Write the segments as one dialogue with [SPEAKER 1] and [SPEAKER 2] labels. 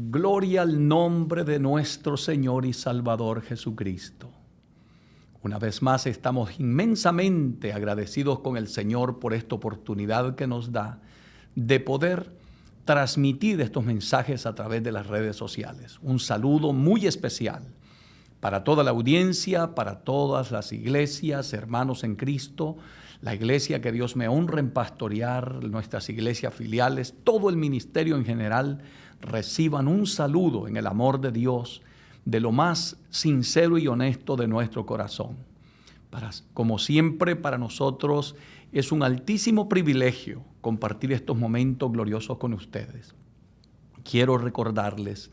[SPEAKER 1] Gloria al nombre de nuestro Señor y Salvador Jesucristo. Una vez más estamos inmensamente agradecidos con el Señor por esta oportunidad que nos da de poder transmitir estos mensajes a través de las redes sociales. Un saludo muy especial para toda la audiencia, para todas las iglesias, hermanos en Cristo, la iglesia que Dios me honra en pastorear, nuestras iglesias filiales, todo el ministerio en general, reciban un saludo en el amor de Dios, de lo más sincero y honesto de nuestro corazón. Como siempre, para nosotros es un altísimo privilegio compartir estos momentos gloriosos con ustedes. Quiero recordarles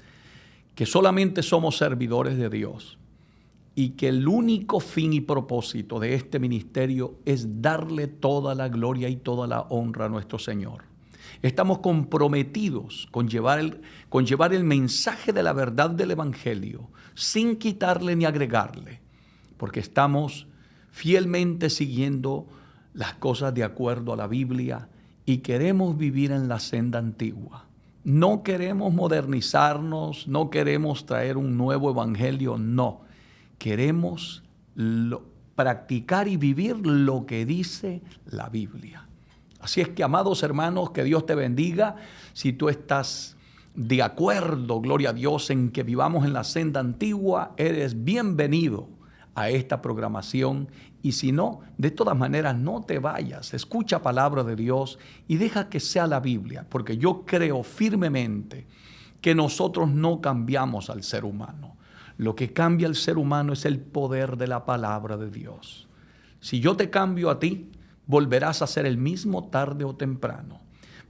[SPEAKER 1] que solamente somos servidores de Dios y que el único fin y propósito de este ministerio es darle toda la gloria y toda la honra a nuestro Señor. Estamos comprometidos con llevar el mensaje de la verdad del Evangelio sin quitarle ni agregarle, porque estamos fielmente siguiendo las cosas de acuerdo a la Biblia y queremos vivir en la senda antigua. No queremos modernizarnos, no queremos traer un nuevo evangelio, no. Queremos practicar y vivir lo que dice la Biblia. Así es que, amados hermanos, que Dios te bendiga. Si tú estás de acuerdo, gloria a Dios, en que vivamos en la senda antigua, eres bienvenido a esta programación. Y si no, de todas maneras, no te vayas. Escucha palabra de Dios y deja que sea la Biblia, porque yo creo firmemente que nosotros no cambiamos al ser humano. Lo que cambia al ser humano es el poder de la palabra de Dios. Si yo te cambio a ti, volverás a ser el mismo tarde o temprano.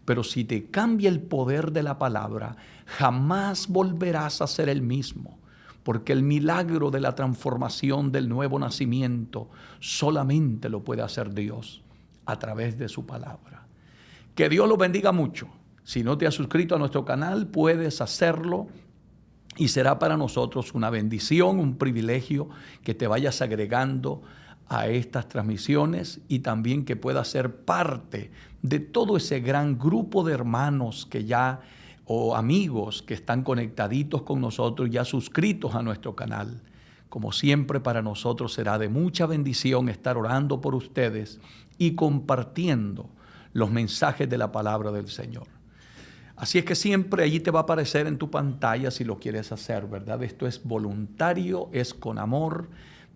[SPEAKER 1] Pero si te cambia el poder de la palabra, jamás volverás a ser el mismo. Porque el milagro de la transformación del nuevo nacimiento solamente lo puede hacer Dios a través de su palabra. Que Dios lo bendiga mucho. Si no te has suscrito a nuestro canal, puedes hacerlo y será para nosotros una bendición, un privilegio que te vayas agregando a estas transmisiones y también que puedas ser parte de todo ese gran grupo de hermanos que ya o amigos que están conectaditos con nosotros, ya suscritos a nuestro canal. Como siempre, para nosotros será de mucha bendición estar orando por ustedes y compartiendo los mensajes de la palabra del Señor. Así es que siempre allí te va a aparecer en tu pantalla si lo quieres hacer, ¿verdad? Esto es voluntario, es con amor,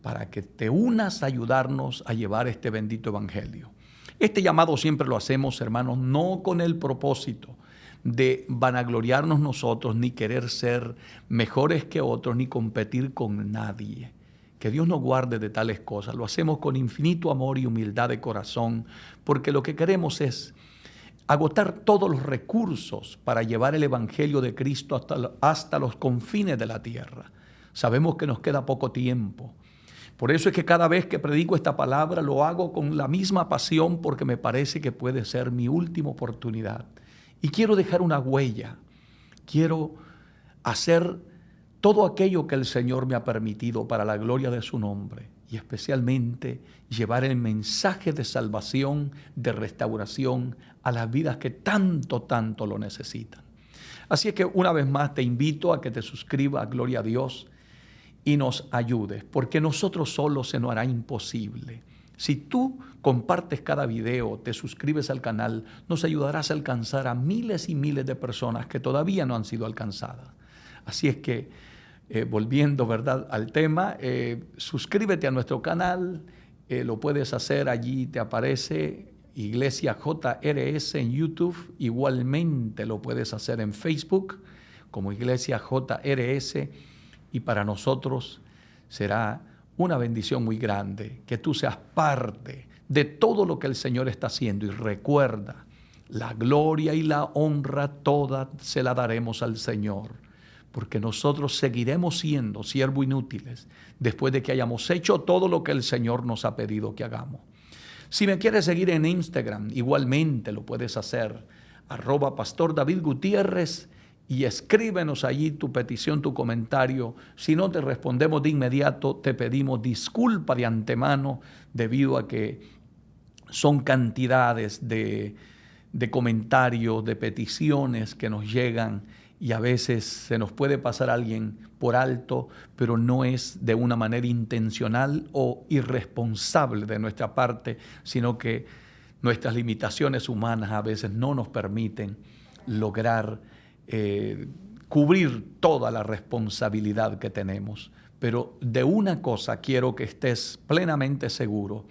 [SPEAKER 1] para que te unas a ayudarnos a llevar este bendito evangelio. Este llamado siempre lo hacemos, hermanos, no con el propósito de vanagloriarnos nosotros, ni querer ser mejores que otros, ni competir con nadie. Que Dios nos guarde de tales cosas. Lo hacemos con infinito amor y humildad de corazón, porque lo que queremos es agotar todos los recursos para llevar el evangelio de Cristo hasta los confines de la tierra. Sabemos que nos queda poco tiempo. Por eso es que cada vez que predico esta palabra lo hago con la misma pasión, porque me parece que puede ser mi última oportunidad. Y quiero dejar una huella, quiero hacer todo aquello que el Señor me ha permitido para la gloria de su nombre y especialmente llevar el mensaje de salvación, de restauración a las vidas que tanto lo necesitan. Así es que una vez más te invito a que te suscribas, gloria a Dios, y nos ayudes, porque nosotros solos se nos hará imposible. Si tú compartes cada video, te suscribes al canal, nos ayudarás a alcanzar a miles y miles de personas que todavía no han sido alcanzadas. Así es que, volviendo, ¿verdad?, al tema, suscríbete a nuestro canal, lo puedes hacer, allí te aparece Iglesia JRS en YouTube, igualmente lo puedes hacer en Facebook como Iglesia JRS, y para nosotros será una bendición muy grande que tú seas parte de todo lo que el Señor está haciendo. Y recuerda, la gloria y la honra toda se la daremos al Señor, porque nosotros seguiremos siendo siervos inútiles después de que hayamos hecho todo lo que el Señor nos ha pedido que hagamos. Si me quieres seguir en Instagram, igualmente lo puedes hacer, @Pastor David Gutiérrez, y escríbenos allí tu petición, tu comentario. Si no te respondemos de inmediato, te pedimos disculpa de antemano, debido a que son cantidades de comentarios, de peticiones que nos llegan, y a veces se nos puede pasar alguien por alto, pero no es de una manera intencional o irresponsable de nuestra parte, sino que nuestras limitaciones humanas a veces no nos permiten lograr cubrir toda la responsabilidad que tenemos. Pero de una cosa quiero que estés plenamente seguro,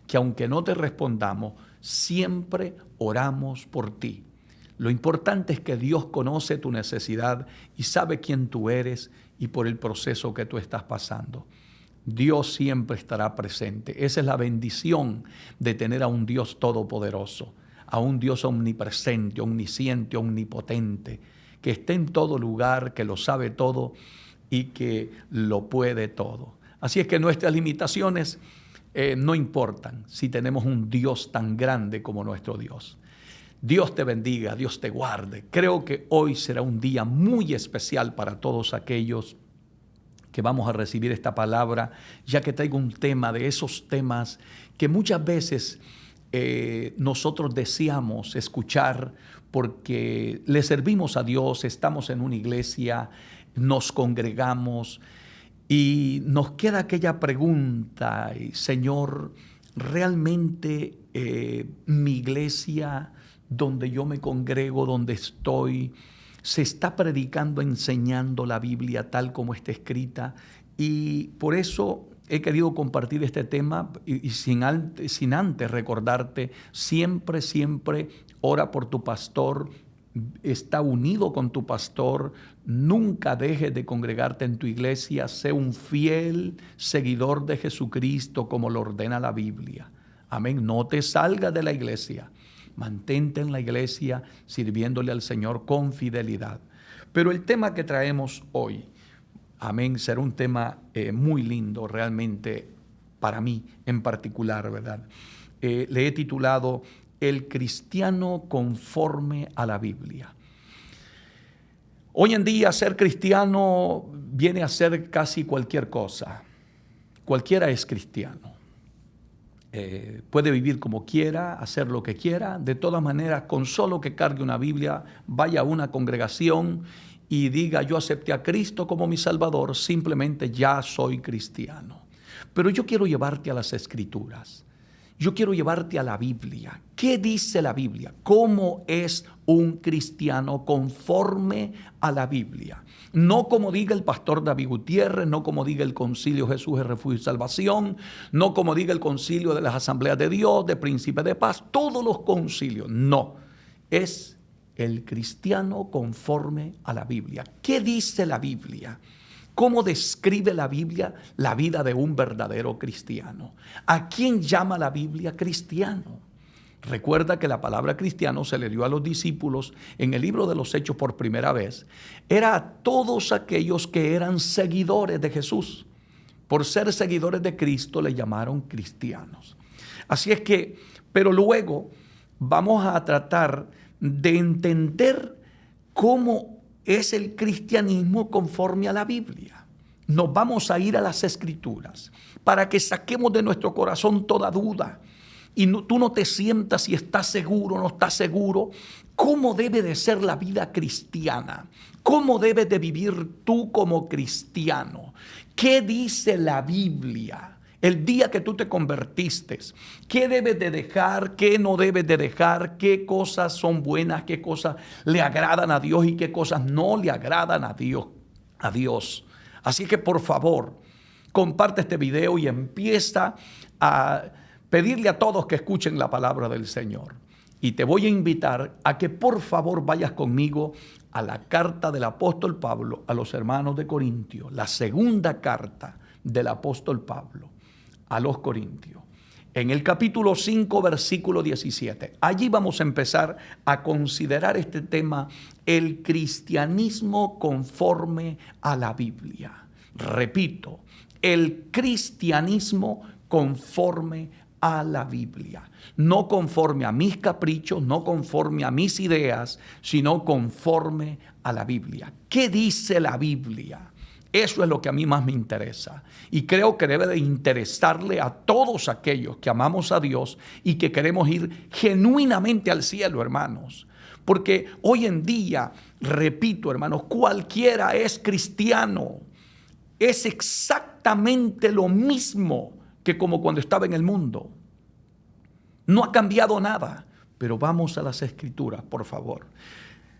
[SPEAKER 1] que aunque no te respondamos, siempre oramos por ti. Lo importante es que Dios conoce tu necesidad y sabe quién tú eres y por el proceso que tú estás pasando. Dios siempre estará presente. Esa es la bendición de tener a un Dios todopoderoso, a un Dios omnipresente, omnisciente, omnipotente, que esté en todo lugar, que lo sabe todo y que lo puede todo. Así es que nuestras limitaciones no importan si tenemos un Dios tan grande como nuestro Dios. Dios te bendiga, Dios te guarde. Creo que hoy será un día muy especial para todos aquellos que vamos a recibir esta palabra, ya que traigo un tema de esos temas que muchas veces nosotros deseamos escuchar porque le servimos a Dios, estamos en una iglesia, nos congregamos y nos queda aquella pregunta, Señor, ¿realmente mi iglesia, donde yo me congrego, donde estoy, se está predicando, enseñando la Biblia tal como está escrita? Y por eso he querido compartir este tema y sin antes recordarte, siempre ora por tu pastor, está unido con tu pastor, nunca dejes de congregarte en tu iglesia, sé un fiel seguidor de Jesucristo como lo ordena la Biblia. Amén, no te salgas de la iglesia. Mantente en la iglesia sirviéndole al Señor con fidelidad. Pero el tema que traemos hoy, amén, será un tema muy lindo realmente para mí en particular, ¿verdad? Le he titulado El cristiano conforme a la Biblia. Hoy en día ser cristiano viene a ser casi cualquier cosa. Cualquiera es cristiano. Puede vivir como quiera, hacer lo que quiera. De todas maneras, con solo que cargue una Biblia, vaya a una congregación y diga yo acepté a Cristo como mi Salvador, simplemente ya soy cristiano. Pero yo quiero llevarte a las Escrituras. Yo quiero llevarte a la Biblia. ¿Qué dice la Biblia? ¿Cómo es un cristiano conforme a la Biblia? No como diga el pastor David Gutiérrez, no como diga el Concilio Jesús es Refugio y Salvación, no como diga el Concilio de las Asambleas de Dios, de Príncipe de Paz, todos los concilios. No, es el cristiano conforme a la Biblia. ¿Qué dice la Biblia? ¿Cómo describe la Biblia la vida de un verdadero cristiano? ¿A quién llama la Biblia cristiano? Recuerda que la palabra cristiano se le dio a los discípulos en el libro de los Hechos por primera vez. Era a todos aquellos que eran seguidores de Jesús. Por ser seguidores de Cristo le llamaron cristianos. Así es que, pero luego vamos a tratar de entender cómo es el cristianismo conforme a la Biblia. Nos vamos a ir a las Escrituras para que saquemos de nuestro corazón toda duda y tú no te sientas si estás seguro o no estás seguro. ¿Cómo debe de ser la vida cristiana? ¿Cómo debes de vivir tú como cristiano? ¿Qué dice la Biblia? El día que tú te convertiste, ¿qué debes de dejar? ¿Qué no debes de dejar? ¿Qué cosas son buenas? ¿Qué cosas le agradan a Dios? ¿Y qué cosas no le agradan a Dios? Así que por favor, comparte este video y empieza a pedirle a todos que escuchen la palabra del Señor. Y te voy a invitar a que por favor vayas conmigo a la carta del apóstol Pablo a los hermanos de Corintios, la segunda carta del apóstol Pablo a los Corintios, en el capítulo 5, versículo 17. Allí vamos a empezar a considerar este tema, el cristianismo conforme a la Biblia. Repito, el cristianismo conforme a la Biblia. No conforme a mis caprichos, no conforme a mis ideas, sino conforme a la Biblia. ¿Qué dice la Biblia? Eso es lo que a mí más me interesa y creo que debe de interesarle a todos aquellos que amamos a Dios y que queremos ir genuinamente al cielo, hermanos. Porque hoy en día, repito, hermanos, cualquiera es cristiano. Es exactamente lo mismo que como cuando estaba en el mundo. No ha cambiado nada. Pero vamos a las Escrituras, por favor.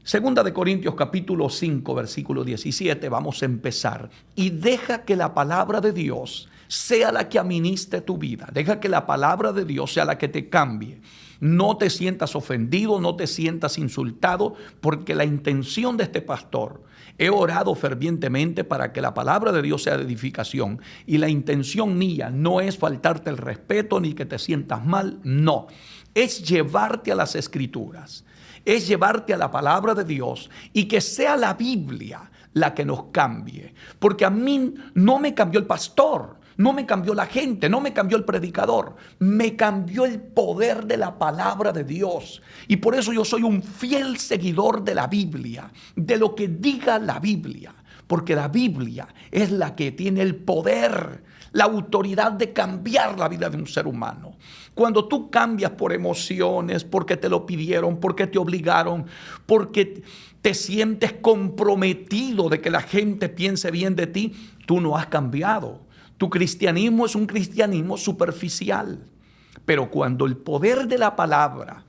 [SPEAKER 1] Segunda de Corintios capítulo 5, versículo 17, vamos a empezar. Y deja que la palabra de Dios sea la que administre tu vida. Deja que la palabra de Dios sea la que te cambie. No te sientas ofendido, no te sientas insultado, porque la intención de este pastor, he orado fervientemente para que la palabra de Dios sea de edificación. Y la intención mía no es faltarte el respeto ni que te sientas mal, no. Es llevarte a las Escrituras. Es llevarte a la palabra de Dios y que sea la Biblia la que nos cambie. Porque a mí no me cambió el pastor, no me cambió la gente, no me cambió el predicador, me cambió el poder de la palabra de Dios. Y por eso yo soy un fiel seguidor de la Biblia, de lo que diga la Biblia. Porque la Biblia es la que tiene el poder, la autoridad de cambiar la vida de un ser humano. Cuando tú cambias por emociones, porque te lo pidieron, porque te obligaron, porque te sientes comprometido de que la gente piense bien de ti, tú no has cambiado. Tu cristianismo es un cristianismo superficial. Pero cuando el poder de la palabra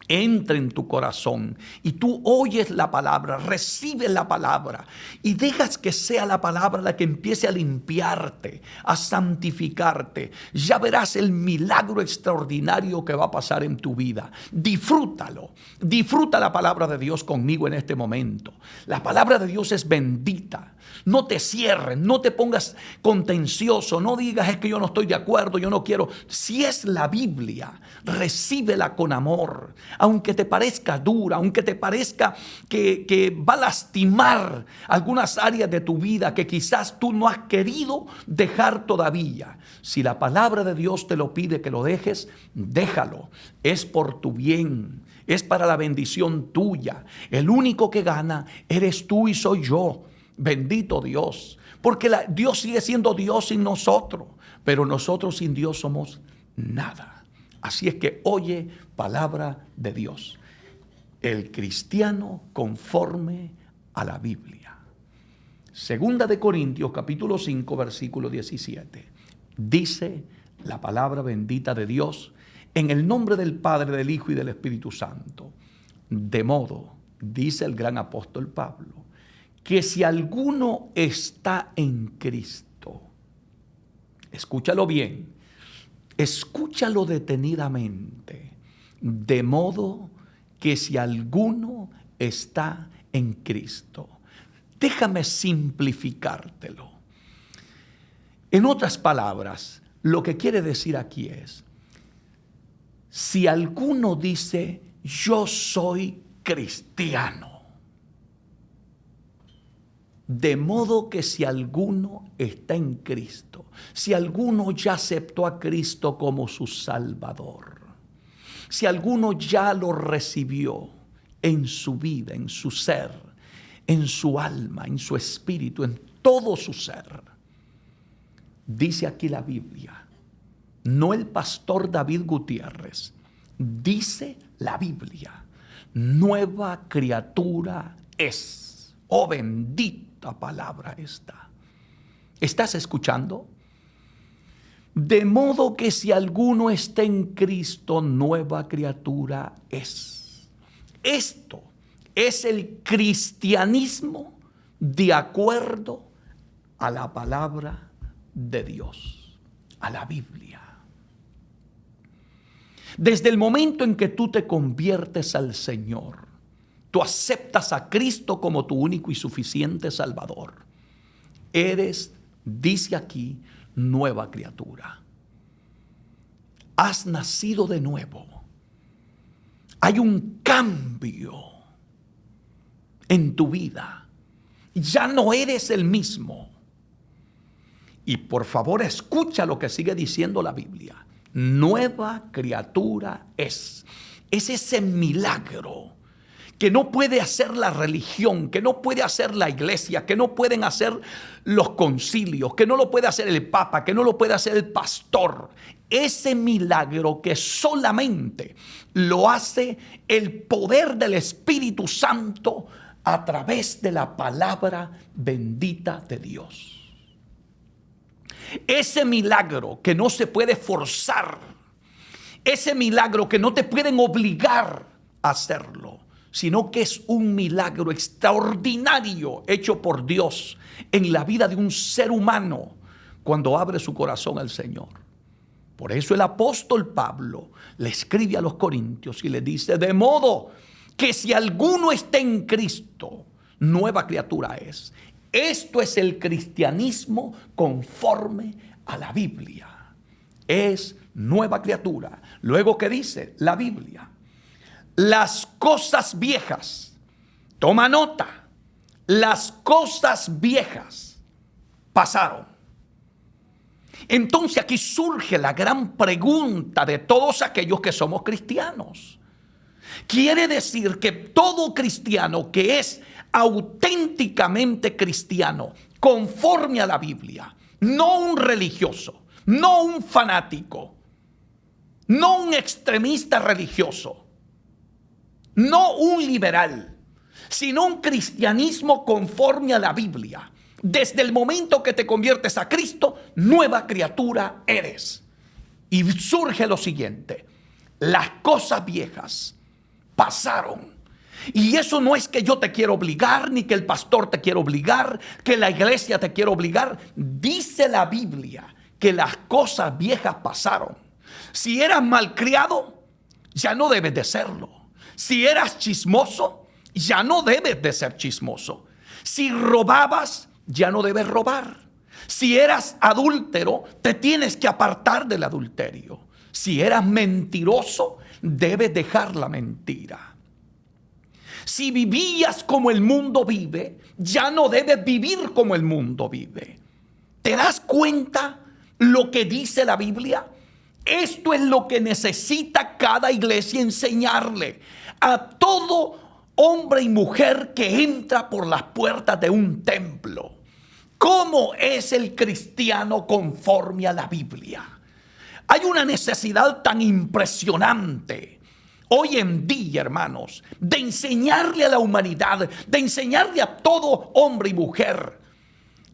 [SPEAKER 1] entra en tu corazón y tú oyes la palabra, recibes la palabra y dejas que sea la palabra la que empiece a limpiarte, a santificarte, ya verás el milagro extraordinario que va a pasar en tu vida. Disfrútalo, disfruta la palabra de Dios conmigo en este momento. La palabra de Dios es bendita. No te cierres, no te pongas contencioso, no digas es que yo no estoy de acuerdo, yo no quiero. Si es la Biblia, recíbela con amor, aunque te parezca dura, aunque te parezca que va a lastimar algunas áreas de tu vida que quizás tú no has querido dejar todavía. Si la palabra de Dios te lo pide que lo dejes, déjalo. Es por tu bien, es para la bendición tuya. El único que gana eres tú y soy yo. Bendito Dios, porque Dios sigue siendo Dios sin nosotros, pero nosotros sin Dios somos nada. Así es que oye palabra de Dios. El cristiano conforme a la Biblia. Segunda de Corintios capítulo 5 versículo 17. Dice la palabra bendita de Dios en el nombre del Padre, del Hijo y del Espíritu Santo. De modo, dice el gran apóstol Pablo, que si alguno está en Cristo, escúchalo bien, escúchalo detenidamente, de modo que si alguno está en Cristo. Déjame simplificártelo. En otras palabras, lo que quiere decir aquí es, si alguno dice, yo soy cristiano, de modo que si alguno está en Cristo, si alguno ya aceptó a Cristo como su Salvador, si alguno ya lo recibió en su vida, en su ser, en su alma, en su espíritu, en todo su ser, dice aquí la Biblia, no el pastor David Gutiérrez, dice la Biblia, nueva criatura es. Oh, bendita palabra esta. ¿Estás escuchando? De modo que si alguno está en Cristo, nueva criatura es. Esto es el cristianismo de acuerdo a la palabra de Dios, a la Biblia. Desde el momento en que tú te conviertes al Señor, tú aceptas a Cristo como tu único y suficiente Salvador, eres, dice aquí, nueva criatura. Has nacido de nuevo. Hay un cambio en tu vida. Ya no eres el mismo. Y por favor, escucha lo que sigue diciendo la Biblia. Nueva criatura es. Es ese milagro que no puede hacer la religión, que no puede hacer la iglesia, que no pueden hacer los concilios, que no lo puede hacer el papa, que no lo puede hacer el pastor. Ese milagro que solamente lo hace el poder del Espíritu Santo a través de la palabra bendita de Dios. Ese milagro que no se puede forzar, ese milagro que no te pueden obligar a hacerlo, sino que es un milagro extraordinario hecho por Dios en la vida de un ser humano cuando abre su corazón al Señor. Por eso el apóstol Pablo le escribe a los corintios y le dice: de modo que si alguno está en Cristo, nueva criatura es. Esto es el cristianismo conforme a la Biblia. Es nueva criatura. Luego, ¿qué dice la Biblia? Las cosas viejas, toma nota, las cosas viejas pasaron. Entonces aquí surge la gran pregunta de todos aquellos que somos cristianos. Quiere decir que todo cristiano que es auténticamente cristiano, conforme a la Biblia, no un religioso, no un fanático, no un extremista religioso, no un liberal, sino un cristianismo conforme a la Biblia. Desde el momento que te conviertes a Cristo, nueva criatura eres. Y surge lo siguiente: las cosas viejas pasaron. Y eso no es que yo te quiero obligar, ni que el pastor te quiere obligar, que la iglesia te quiere obligar. Dice la Biblia que las cosas viejas pasaron. Si eras malcriado, ya no debes de serlo. Si eras chismoso, ya no debes de ser chismoso. Si robabas, ya no debes robar. Si eras adúltero, te tienes que apartar del adulterio. Si eras mentiroso, debes dejar la mentira. Si vivías como el mundo vive, ya no debes vivir como el mundo vive. ¿Te das cuenta lo que dice la Biblia? Esto es lo que necesita cada iglesia enseñarle a todo hombre y mujer que entra por las puertas de un templo. ¿Cómo es el cristiano conforme a la Biblia? Hay una necesidad tan impresionante hoy en día, hermanos, de enseñarle a la humanidad, de enseñarle a todo hombre y mujer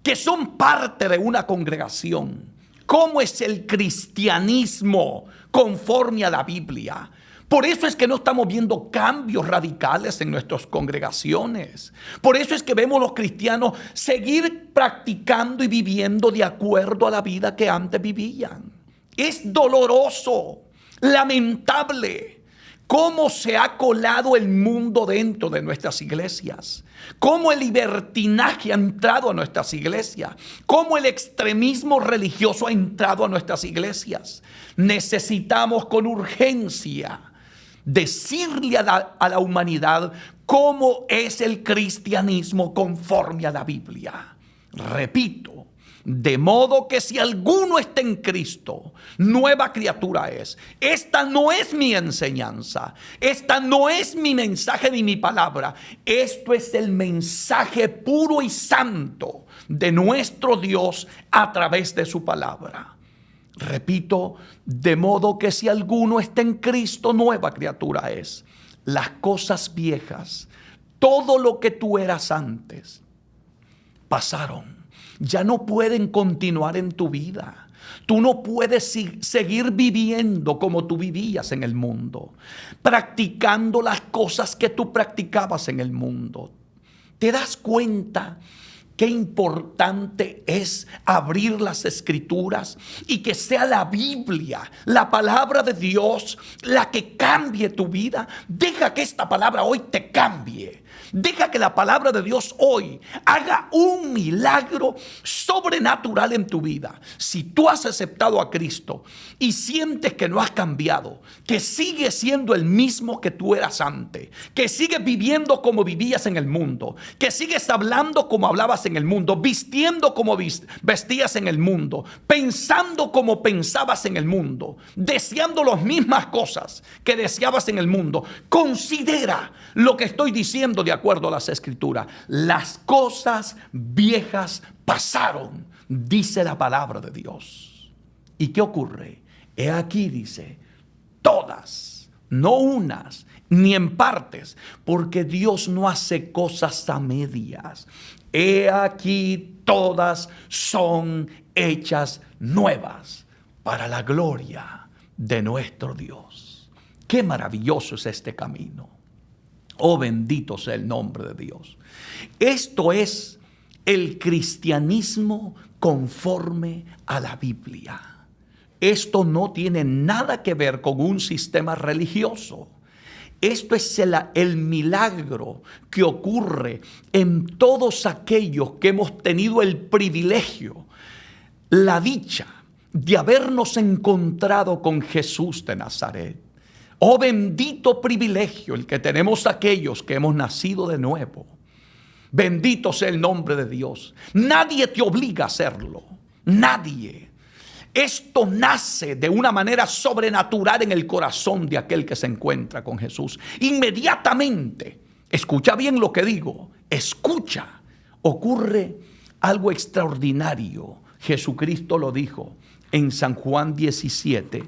[SPEAKER 1] que son parte de una congregación, cómo es el cristianismo conforme a la Biblia. Por eso es que no estamos viendo cambios radicales en nuestras congregaciones. Por eso es que vemos a los cristianos seguir practicando y viviendo de acuerdo a la vida que antes vivían. Es doloroso, lamentable cómo se ha colado el mundo dentro de nuestras iglesias, cómo el libertinaje ha entrado a nuestras iglesias, cómo el extremismo religioso ha entrado a nuestras iglesias. Necesitamos con urgencia decirle a la humanidad cómo es el cristianismo conforme a la Biblia. Repito, de modo que si alguno está en Cristo, nueva criatura es. Esta no es mi enseñanza, esta no es mi mensaje ni mi palabra. Esto es el mensaje puro y santo de nuestro Dios a través de su palabra. Repito, de modo que si alguno está en Cristo, nueva criatura es. Las cosas viejas, todo lo que tú eras antes, pasaron. Ya no pueden continuar en tu vida. Tú no puedes seguir viviendo como tú vivías en el mundo, practicando las cosas que tú practicabas en el mundo. ¿Te das cuenta qué importante es abrir las Escrituras y que sea la Biblia, la palabra de Dios, la que cambie tu vida? Deja que esta palabra hoy te cambie. Deja que la palabra de Dios hoy haga un milagro sobrenatural en tu vida. Si tú has aceptado a Cristo y sientes que no has cambiado, que sigues siendo el mismo que tú eras antes, que sigues viviendo como vivías en el mundo, que sigues hablando como hablabas en el mundo, vistiendo como vestías en el mundo, pensando como pensabas en el mundo, deseando las mismas cosas que deseabas en el mundo, considera lo que estoy diciendo de acuerdo a las Escrituras. Las cosas viejas pasaron, dice la palabra de Dios. ¿Y qué ocurre? He aquí, dice, todas, no unas, ni en partes, porque Dios no hace cosas a medias. He aquí, todas son hechas nuevas para la gloria de nuestro Dios. Qué maravilloso es este camino. Oh, bendito sea el nombre de Dios. Esto es el cristianismo conforme a la Biblia. Esto no tiene nada que ver con un sistema religioso. Esto es el milagro que ocurre en todos aquellos que hemos tenido el privilegio, la dicha de habernos encontrado con Jesús de Nazaret. Oh, bendito privilegio el que tenemos aquellos que hemos nacido de nuevo. Bendito sea el nombre de Dios. Nadie te obliga a hacerlo. Nadie. Esto nace de una manera sobrenatural en el corazón de aquel que se encuentra con Jesús. Inmediatamente, escucha bien lo que digo, escucha, ocurre algo extraordinario. Jesucristo lo dijo en San Juan 17.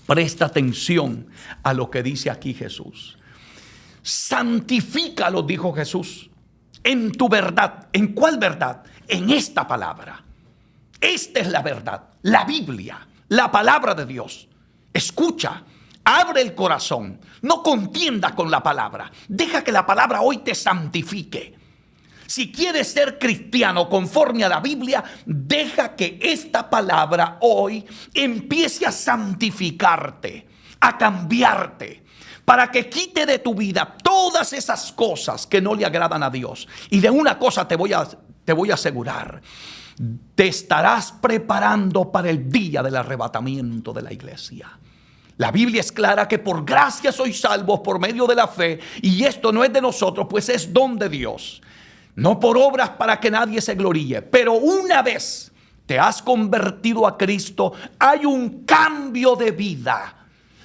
[SPEAKER 1] Presta atención a lo que dice aquí Jesús. Santifícalo, dijo Jesús, en tu verdad. ¿En cuál verdad? En esta palabra. Esta es la verdad, la Biblia, la palabra de Dios. Escucha, abre el corazón, no contiendas con la palabra. Deja que la palabra hoy te santifique. Si quieres ser cristiano conforme a la Biblia, deja que esta palabra hoy empiece a santificarte, a cambiarte, para que quite de tu vida todas esas cosas que no le agradan a Dios. Y de una cosa te voy a asegurar: te estarás preparando para el día del arrebatamiento de la iglesia. La Biblia es clara que por gracia sois salvos por medio de la fe, y esto no es de nosotros, pues es don de Dios. No por obras para que nadie se gloríe, pero una vez te has convertido a Cristo, hay un cambio de vida.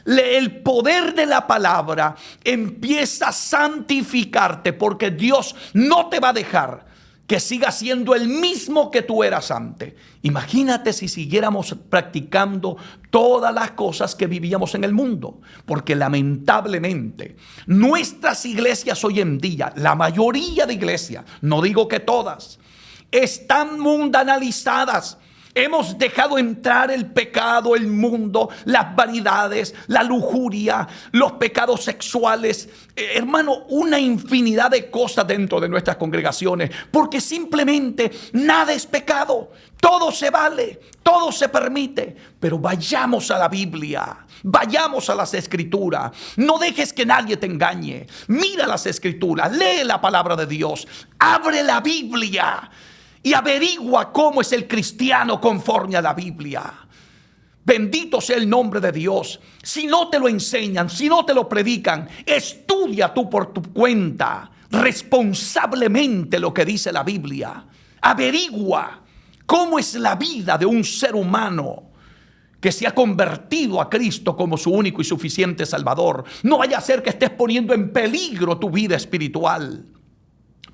[SPEAKER 1] El poder de la palabra empieza a santificarte, porque Dios no te va a dejar que siga siendo el mismo que tú eras antes. Imagínate si siguiéramos practicando todas las cosas que vivíamos en el mundo, porque lamentablemente nuestras iglesias hoy en día, la mayoría de iglesias, no digo que todas, están mundanalizadas. Hemos dejado entrar el pecado, el mundo, las vanidades, la lujuria, los pecados sexuales. Hermano, una infinidad de cosas dentro de nuestras congregaciones, porque simplemente nada es pecado. Todo se vale, todo se permite. Pero vayamos a la Biblia, vayamos a las Escrituras. No dejes que nadie te engañe. Mira las Escrituras, lee la palabra de Dios, abre la Biblia y averigua cómo es el cristiano conforme a la Biblia. Bendito sea el nombre de Dios. Si no te lo enseñan, si no te lo predican, estudia tú por tu cuenta responsablemente lo que dice la Biblia. Averigua cómo es la vida de un ser humano que se ha convertido a Cristo como su único y suficiente Salvador. No vaya a ser que estés poniendo en peligro tu vida espiritual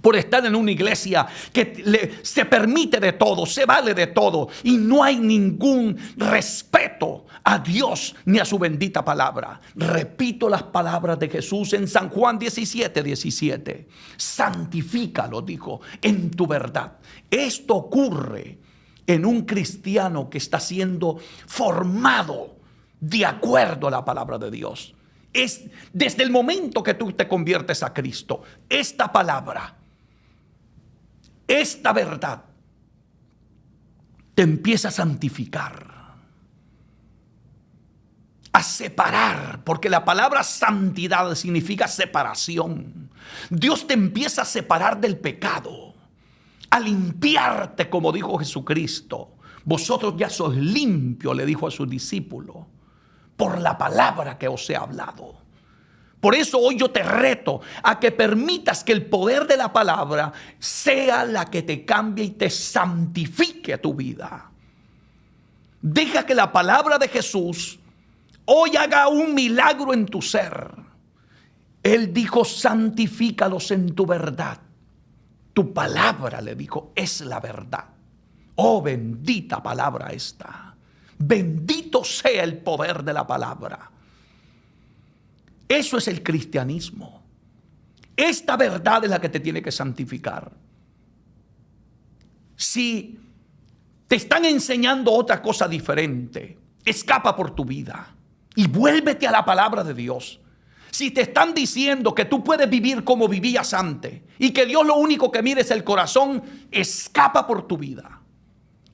[SPEAKER 1] por estar en una iglesia que se permite de todo, se vale de todo, y no hay ningún respeto a Dios ni a su bendita palabra. Repito las palabras de Jesús en San Juan 17:17. Santifícalo, dijo, en tu verdad. Esto ocurre en un cristiano que está siendo formado de acuerdo a la palabra de Dios. Es desde el momento que tú te conviertes a Cristo, esta palabra, esta verdad te empieza a santificar. a separar, porque la palabra santidad significa separación. Dios te empieza a separar del pecado, a limpiarte, como dijo Jesucristo. Vosotros ya sois limpios, le dijo a sus discípulos, por la palabra que os he hablado. Por eso hoy yo te reto a que permitas que el poder de la palabra sea la que te cambie y te santifique tu vida. Deja que la palabra de Jesús hoy haga un milagro en tu ser. Él dijo, santifícalos en tu verdad. Tu palabra, le dijo, es la verdad. Oh, bendita palabra esta. Bendito sea el poder de la palabra. Eso es el cristianismo. Esta verdad es la que te tiene que santificar. Si te están enseñando otra cosa diferente, escapa por tu vida y vuélvete a la palabra de Dios. Si te están diciendo que tú puedes vivir como vivías antes y que Dios lo único que mira es el corazón, escapa por tu vida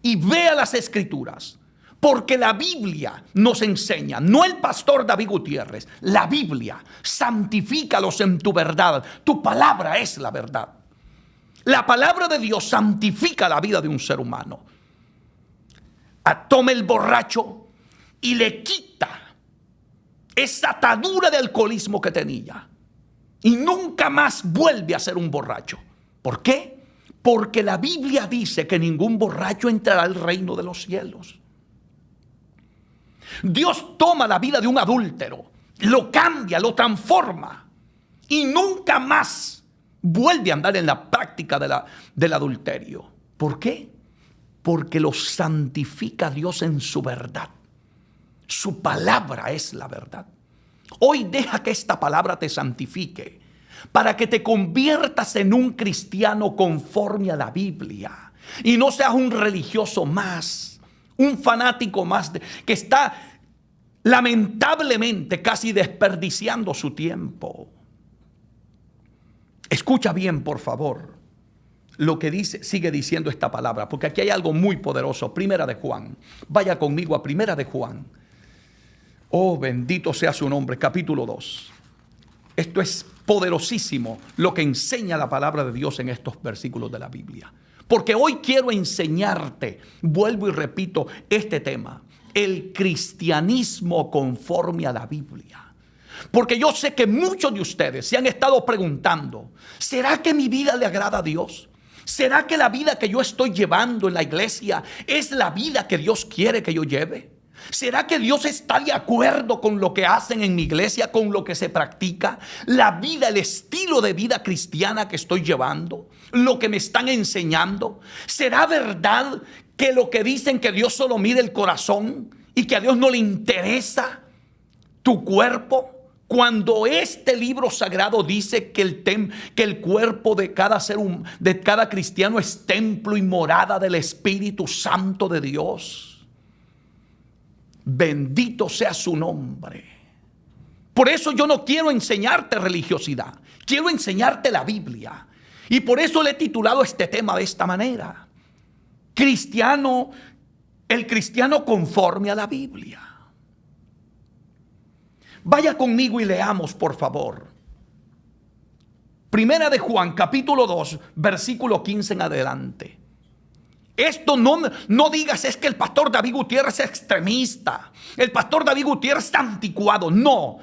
[SPEAKER 1] y ve a las Escrituras. Porque la Biblia nos enseña, no el pastor David Gutiérrez, la Biblia, santifícalos en tu verdad. Tu palabra es la verdad. La palabra de Dios santifica la vida de un ser humano. Toma el borracho y le quita esa atadura de alcoholismo que tenía. Y nunca más vuelve a ser un borracho. ¿Por qué? Porque la Biblia dice que ningún borracho entrará al reino de los cielos. Dios toma la vida de un adúltero, lo cambia, lo transforma y nunca más vuelve a andar en la práctica del adulterio. ¿Por qué? Porque lo santifica Dios en su verdad. Su palabra es la verdad. Hoy deja que esta palabra te santifique para que te conviertas en un cristiano conforme a la Biblia y no seas un religioso más. Un fanático más que está lamentablemente casi desperdiciando su tiempo. Escucha bien, por favor, lo que sigue diciendo esta palabra, porque aquí hay algo muy poderoso. Primera de Juan. Vaya conmigo a Primera de Juan. Oh, bendito sea su nombre. Capítulo 2. Esto es poderosísimo lo que enseña la palabra de Dios en estos versículos de la Biblia. Porque hoy quiero enseñarte, vuelvo y repito, este tema, el cristianismo conforme a la Biblia. Porque yo sé que muchos de ustedes se han estado preguntando, ¿será que mi vida le agrada a Dios? ¿Será que la vida que yo estoy llevando en la iglesia es la vida que Dios quiere que yo lleve? ¿Será que Dios está de acuerdo con lo que hacen en mi iglesia, con lo que se practica? La vida, el estilo de vida cristiana que estoy llevando, lo que me están enseñando. ¿Será verdad que lo que dicen que Dios solo mira el corazón y que a Dios no le interesa tu cuerpo? Cuando este libro sagrado dice que el cuerpo de cada de cada cristiano es templo y morada del Espíritu Santo de Dios. Bendito sea su nombre. Por eso yo no quiero enseñarte religiosidad. Quiero enseñarte la Biblia. Y por eso le he titulado este tema de esta manera. El cristiano conforme a la Biblia. Vaya conmigo y leamos, por favor. Primera de Juan, capítulo 2, versículo 15 en adelante. Esto no digas es que el pastor David Gutiérrez es extremista. El pastor David Gutiérrez está anticuado. No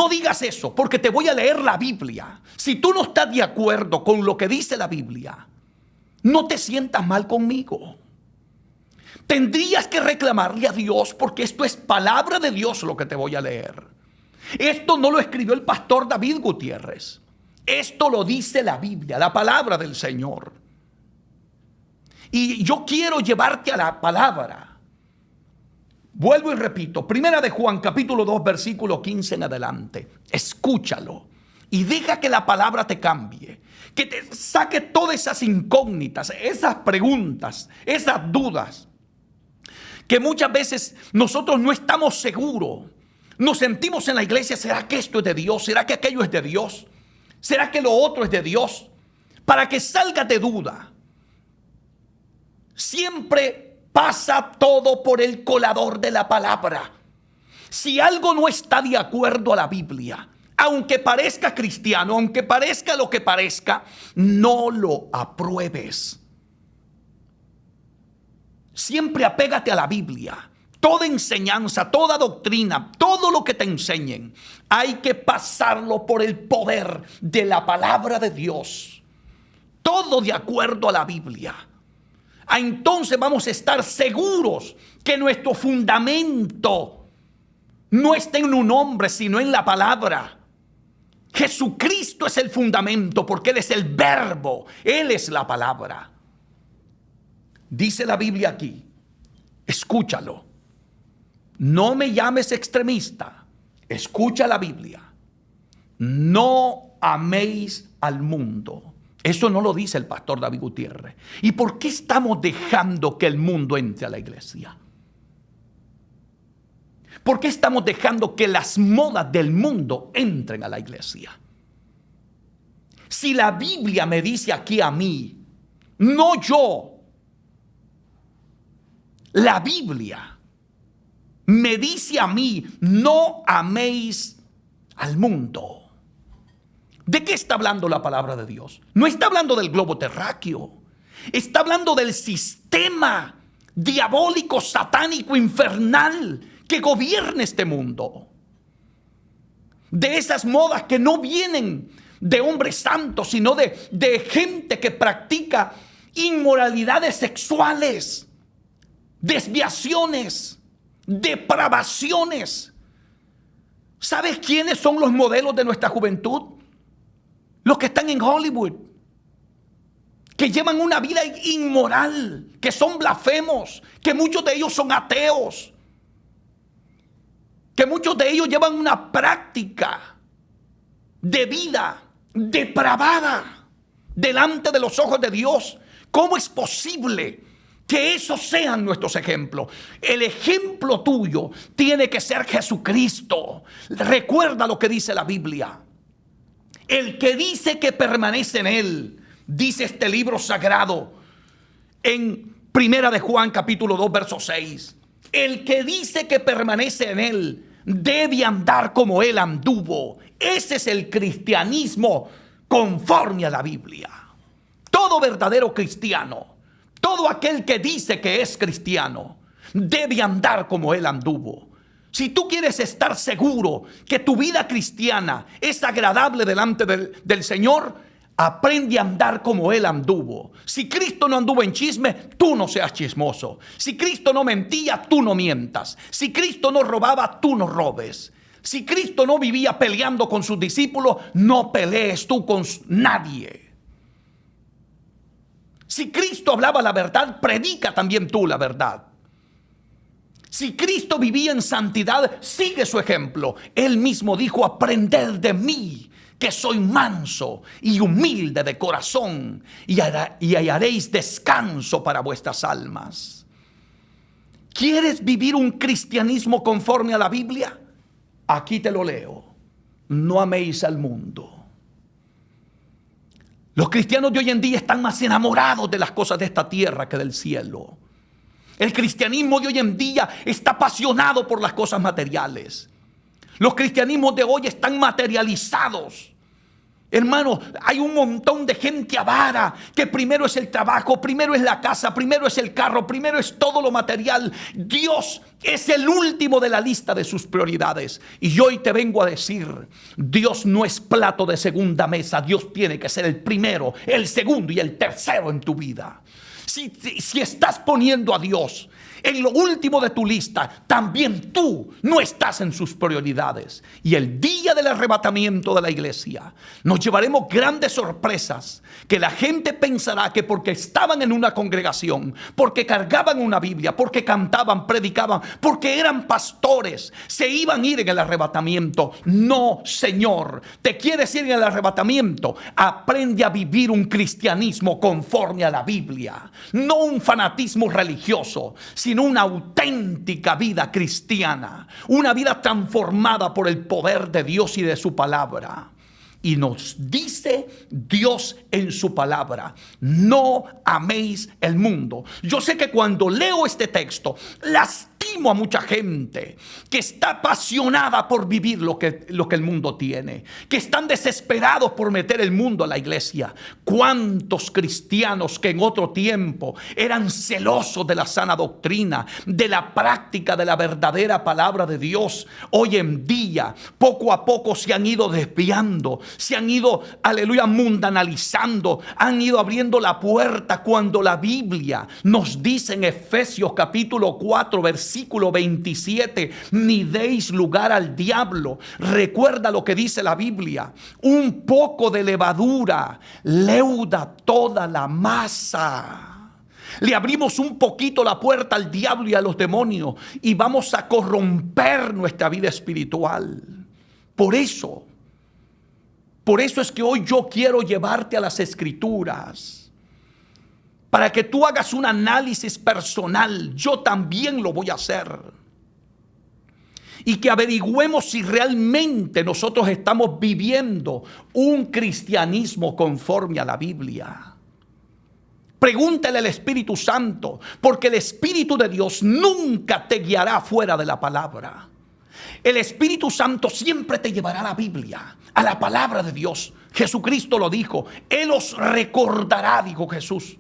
[SPEAKER 1] digas eso, porque te voy a leer la Biblia. Si tú no estás de acuerdo con lo que dice la Biblia, no te sientas mal conmigo. Tendrías que reclamarle a Dios, porque esto es palabra de Dios lo que te voy a leer. Esto no lo escribió el pastor David Gutiérrez. Esto lo dice la Biblia, la palabra del Señor. Y yo quiero llevarte a la palabra. Vuelvo y repito, Primera de Juan, capítulo 2, versículo 15 en adelante. Escúchalo y deja que la palabra te cambie. Que te saque todas esas incógnitas, esas preguntas, esas dudas. Que muchas veces nosotros no estamos seguros. Nos sentimos en la iglesia, ¿será que esto es de Dios? ¿Será que aquello es de Dios? ¿Será que lo otro es de Dios? Para que salgas de duda. Siempre pasa todo por el colador de la palabra. Si algo no está de acuerdo a la Biblia, aunque parezca cristiano, aunque parezca lo que parezca, no lo apruebes. Siempre apégate a la Biblia. Toda enseñanza, toda doctrina, todo lo que te enseñen, hay que pasarlo por el poder de la palabra de Dios. Todo de acuerdo a la Biblia. Entonces vamos a estar seguros que nuestro fundamento no está en un hombre, sino en la palabra. Jesucristo es el fundamento porque Él es el verbo, Él es la palabra. Dice la Biblia aquí, escúchalo. No me llames extremista. Escucha la Biblia. No améis al mundo. Eso no lo dice el pastor David Gutiérrez. ¿Y por qué estamos dejando que el mundo entre a la iglesia? ¿Por qué estamos dejando que las modas del mundo entren a la iglesia? Si la Biblia me dice aquí a mí, no yo, la Biblia me dice a mí, no améis al mundo. ¿De qué está hablando la palabra de Dios? No está hablando del globo terráqueo. Está hablando del sistema diabólico, satánico, infernal que gobierna este mundo. De esas modas que no vienen de hombres santos, sino de gente que practica inmoralidades sexuales, desviaciones, depravaciones. ¿Sabes quiénes son los modelos de nuestra juventud? Los que están en Hollywood, que llevan una vida inmoral, que son blasfemos, que muchos de ellos son ateos, que muchos de ellos llevan una práctica de vida depravada delante de los ojos de Dios. ¿Cómo es posible que esos sean nuestros ejemplos? El ejemplo tuyo tiene que ser Jesucristo. Recuerda lo que dice la Biblia. El que dice que permanece en Él, dice este libro sagrado en Primera de Juan capítulo 2 verso 6. El que dice que permanece en Él debe andar como Él anduvo. Ese es el cristianismo conforme a la Biblia. Todo verdadero cristiano, todo aquel que dice que es cristiano, debe andar como Él anduvo. Si tú quieres estar seguro que tu vida cristiana es agradable delante del Señor, aprende a andar como Él anduvo. Si Cristo no anduvo en chisme, tú no seas chismoso. Si Cristo no mentía, tú no mientas. Si Cristo no robaba, tú no robes. Si Cristo no vivía peleando con sus discípulos, no pelees tú con nadie. Si Cristo hablaba la verdad, predica también tú la verdad. Si Cristo vivía en santidad, sigue su ejemplo. Él mismo dijo, aprended de mí, que soy manso y humilde de corazón, y hallaréis descanso para vuestras almas. ¿Quieres vivir un cristianismo conforme a la Biblia? Aquí te lo leo. No améis al mundo. Los cristianos de hoy en día están más enamorados de las cosas de esta tierra que del cielo. El cristianismo de hoy en día está apasionado por las cosas materiales. Los cristianismos de hoy están materializados. Hermano, hay un montón de gente avara que primero es el trabajo, primero es la casa, primero es el carro, primero es todo lo material. Dios es el último de la lista de sus prioridades. Y hoy te vengo a decir, Dios no es plato de segunda mesa. Dios tiene que ser el primero, el segundo y el tercero en tu vida. Si estás poniendo a Dios en lo último de tu lista, también tú no estás en sus prioridades. Y el día del arrebatamiento de la iglesia nos llevaremos grandes sorpresas, que la gente pensará que porque estaban en una congregación, porque cargaban una Biblia, porque cantaban, predicaban, porque eran pastores, se iban a ir en el arrebatamiento. No, Señor. ¿Te quieres ir en el arrebatamiento? Aprende a vivir un cristianismo conforme a la Biblia. No un fanatismo religioso, sino una auténtica vida cristiana, una vida transformada por el poder de Dios y de su palabra. Y nos dice Dios en su palabra, no améis el mundo. Yo sé que cuando leo este texto, lastima animo a mucha gente que está apasionada por vivir lo que el mundo tiene, que están desesperados por meter el mundo a la iglesia. ¿Cuántos cristianos que en otro tiempo eran celosos de la sana doctrina, de la práctica de la verdadera palabra de Dios, hoy en día poco a poco se han ido desviando, se han ido, aleluya, mundanalizando, han ido abriendo la puerta cuando la Biblia nos dice en Efesios capítulo 4 versículo 27, ni deis lugar al diablo? Recuerda lo que dice la Biblia: un poco de levadura leuda toda la masa. Le abrimos un poquito la puerta al diablo y a los demonios y vamos a corromper nuestra vida espiritual. Por eso es que hoy yo quiero llevarte a las Escrituras para que tú hagas un análisis personal. Yo también lo voy a hacer. Y que averigüemos si realmente nosotros estamos viviendo un cristianismo conforme a la Biblia. Pregúntale al Espíritu Santo, porque el Espíritu de Dios nunca te guiará fuera de la palabra. El Espíritu Santo siempre te llevará a la Biblia, a la palabra de Dios. Jesucristo lo dijo: Él os recordará, dijo Jesús.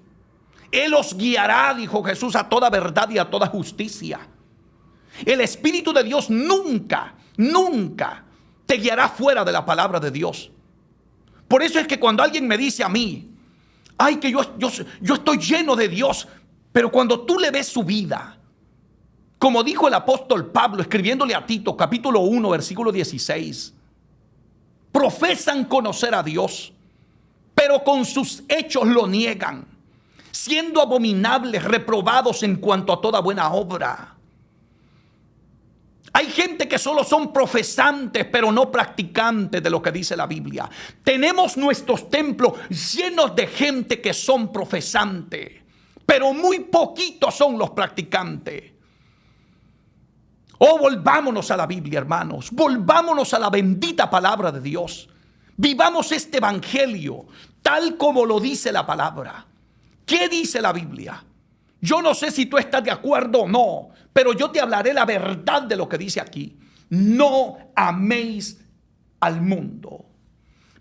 [SPEAKER 1] Él os guiará, dijo Jesús, a toda verdad y a toda justicia. El Espíritu de Dios nunca te guiará fuera de la palabra de Dios. Por eso es que cuando alguien me dice a mí: ay, que yo estoy lleno de Dios, pero cuando tú le ves su vida, como dijo el apóstol Pablo escribiéndole a Tito capítulo 1 versículo 16, profesan conocer a Dios, pero con sus hechos lo niegan, siendo abominables, reprobados en cuanto a toda buena obra. Hay gente que solo son profesantes, pero no practicantes de lo que dice la Biblia. Tenemos nuestros templos llenos de gente que son profesantes, pero muy poquitos son los practicantes. Oh, volvámonos a la Biblia, hermanos. Volvámonos a la bendita palabra de Dios. Vivamos este evangelio tal como lo dice la palabra. ¿Qué dice la Biblia? Yo no sé si tú estás de acuerdo o no, pero yo te hablaré la verdad de lo que dice aquí. No améis al mundo,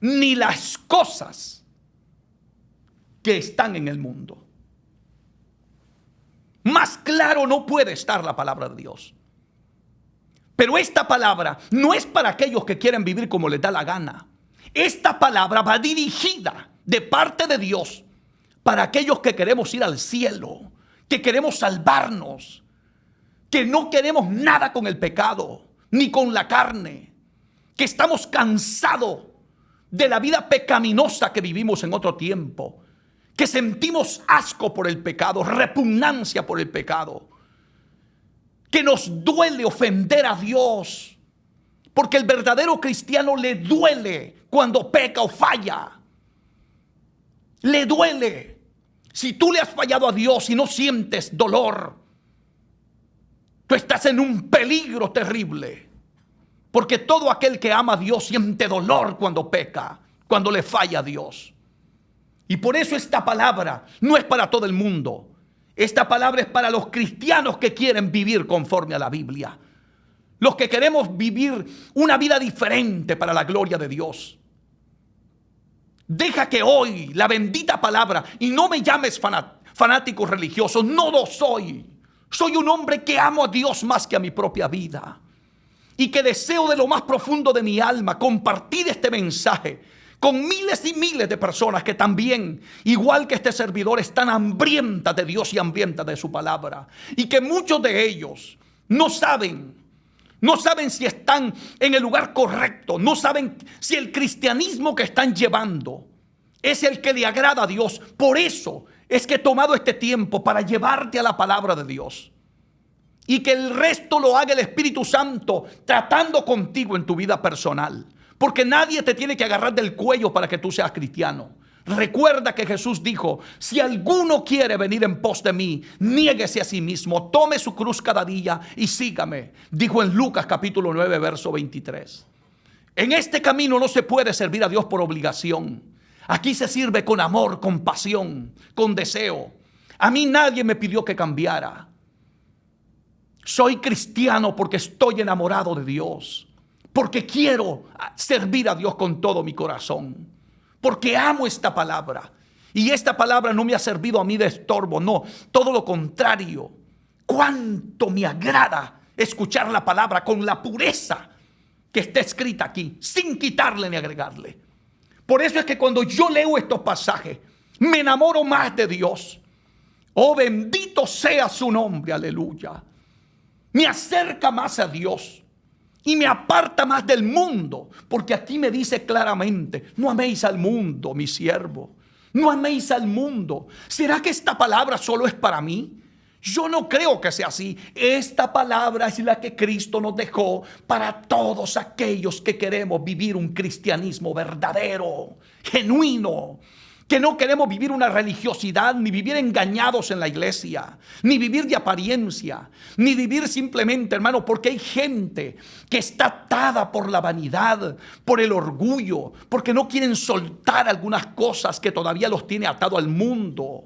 [SPEAKER 1] ni las cosas que están en el mundo. Más claro no puede estar la palabra de Dios. Pero esta palabra no es para aquellos que quieren vivir como les da la gana. Esta palabra va dirigida de parte de Dios para aquellos que queremos ir al cielo, que queremos salvarnos, que no queremos nada con el pecado, ni con la carne, que estamos cansados de la vida pecaminosa que vivimos en otro tiempo, que sentimos asco por el pecado, repugnancia por el pecado, que nos duele ofender a Dios, porque el verdadero cristiano le duele cuando peca o falla. Le duele. Si tú le has fallado a Dios y no sientes dolor, tú estás en un peligro terrible. Porque todo aquel que ama a Dios siente dolor cuando peca, cuando le falla a Dios. Y por eso esta palabra no es para todo el mundo. Esta palabra es para los cristianos que quieren vivir conforme a la Biblia. Los que queremos vivir una vida diferente para la gloria de Dios. Deja que hoy la bendita palabra, y no me llames fanático religioso, no lo soy. Soy un hombre que amo a Dios más que a mi propia vida. Y que deseo de lo más profundo de mi alma compartir este mensaje con miles y miles de personas que también, igual que este servidor, están hambrientas de Dios y hambrientas de su palabra. Y que muchos de ellos no saben si están en el lugar correcto, no saben si el cristianismo que están llevando es el que le agrada a Dios. Por eso es que he tomado este tiempo para llevarte a la palabra de Dios. Y que el resto lo haga el Espíritu Santo tratando contigo en tu vida personal. Porque nadie te tiene que agarrar del cuello para que tú seas cristiano. Recuerda que Jesús dijo: si alguno quiere venir en pos de mí, niéguese a sí mismo, tome su cruz cada día y sígame. Dijo en Lucas capítulo 9 verso 23. En este camino no se puede servir a Dios por obligación. Aquí se sirve con amor, con pasión, con deseo. A mí nadie me pidió que cambiara. Soy cristiano porque estoy enamorado de Dios, porque quiero servir a Dios con todo mi corazón, porque amo esta palabra. Y esta palabra no me ha servido a mí de estorbo, no, todo lo contrario. Cuánto me agrada escuchar la palabra con la pureza que está escrita aquí, sin quitarle ni agregarle. Por eso es que cuando yo leo estos pasajes, me enamoro más de Dios. Oh, bendito sea su nombre, aleluya. Me acerca más a Dios y me aparta más del mundo, porque aquí me dice claramente: no améis al mundo, mi siervo, no améis al mundo. ¿Será que esta palabra solo es para mí? Yo no creo que sea así. Esta palabra es la que Cristo nos dejó para todos aquellos que queremos vivir un cristianismo verdadero, genuino. Que no queremos vivir una religiosidad, ni vivir engañados en la iglesia, ni vivir de apariencia, ni vivir simplemente, hermano, porque hay gente que está atada por la vanidad, por el orgullo, porque no quieren soltar algunas cosas que todavía los tiene atado al mundo.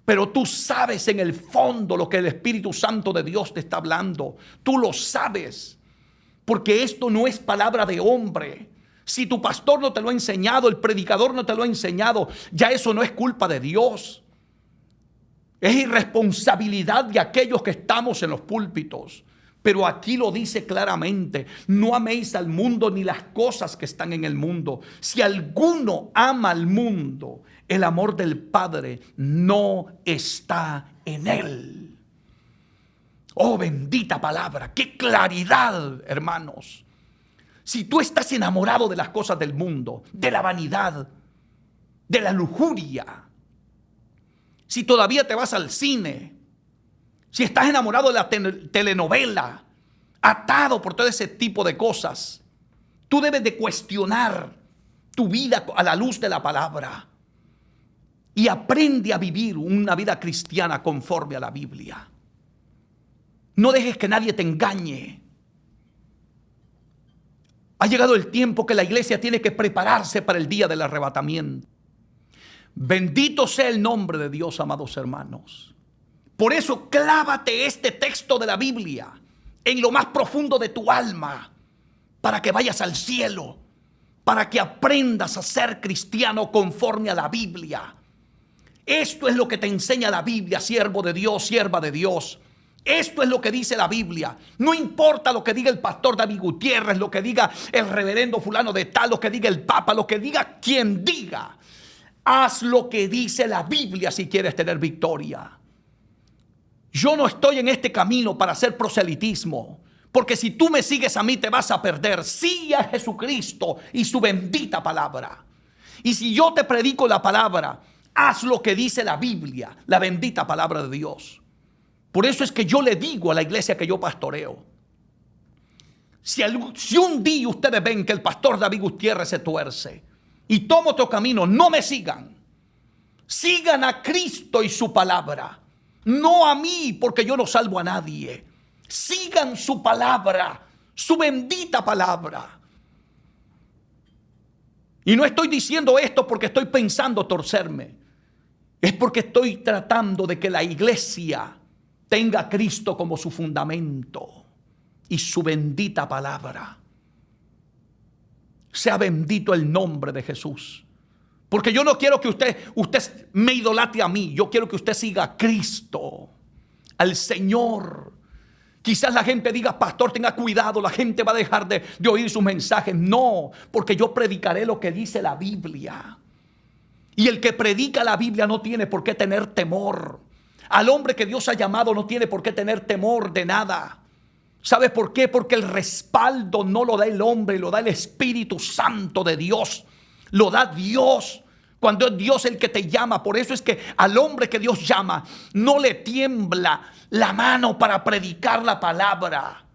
[SPEAKER 1] Pero tú sabes en el fondo lo que el Espíritu Santo de Dios te está hablando. Tú lo sabes, porque esto no es palabra de hombre. Si tu pastor no te lo ha enseñado, el predicador no te lo ha enseñado, ya eso no es culpa de Dios. Es irresponsabilidad de aquellos que estamos en los púlpitos. Pero aquí lo dice claramente: no améis al mundo ni las cosas que están en el mundo. Si alguno ama al mundo, el amor del Padre no está en él. Oh, bendita palabra, qué claridad, hermanos. Si tú estás enamorado de las cosas del mundo, de la vanidad, de la lujuria, si todavía te vas al cine, si estás enamorado de la telenovela, atado por todo ese tipo de cosas, tú debes de cuestionar tu vida a la luz de la palabra y aprende a vivir una vida cristiana conforme a la Biblia. No dejes que nadie te engañe. Ha llegado el tiempo que la iglesia tiene que prepararse para el día del arrebatamiento. Bendito sea el nombre de Dios, amados hermanos. Por eso clávate este texto de la Biblia en lo más profundo de tu alma, para que vayas al cielo, para que aprendas a ser cristiano conforme a la Biblia. Esto es lo que te enseña la Biblia, siervo de Dios, sierva de Dios. Esto es lo que dice la Biblia. No importa lo que diga el pastor David Gutiérrez, lo que diga el reverendo fulano de tal, lo que diga el papa, lo que diga quien diga. Haz lo que dice la Biblia si quieres tener victoria. Yo no estoy en este camino para hacer proselitismo, porque si tú me sigues a mí te vas a perder. Sigue a Jesucristo y su bendita palabra. Y si yo te predico la palabra, haz lo que dice la Biblia, la bendita palabra de Dios. Por eso es que yo le digo a la iglesia que yo pastoreo: si un día ustedes ven que el pastor David Gutiérrez se tuerce y toma otro camino, no me sigan. Sigan a Cristo y su palabra, no a mí, porque yo no salvo a nadie. Sigan su palabra, su bendita palabra. Y no estoy diciendo esto porque estoy pensando torcerme. Es porque estoy tratando de que la iglesia tenga a Cristo como su fundamento y su bendita palabra. Sea bendito el nombre de Jesús. Porque yo no quiero que usted me idolatre a mí. Yo quiero que usted siga a Cristo, al Señor. Quizás la gente diga: pastor, tenga cuidado, la gente va a dejar de oír sus mensajes. No, porque yo predicaré lo que dice la Biblia. Y el que predica la Biblia no tiene por qué tener temor. Al hombre que Dios ha llamado no tiene por qué tener temor de nada. ¿Sabes por qué? Porque el respaldo no lo da el hombre, lo da el Espíritu Santo de Dios. Lo da Dios. Cuando es Dios el que te llama. Por eso es que al hombre que Dios llama no le tiembla la mano para predicar la palabra.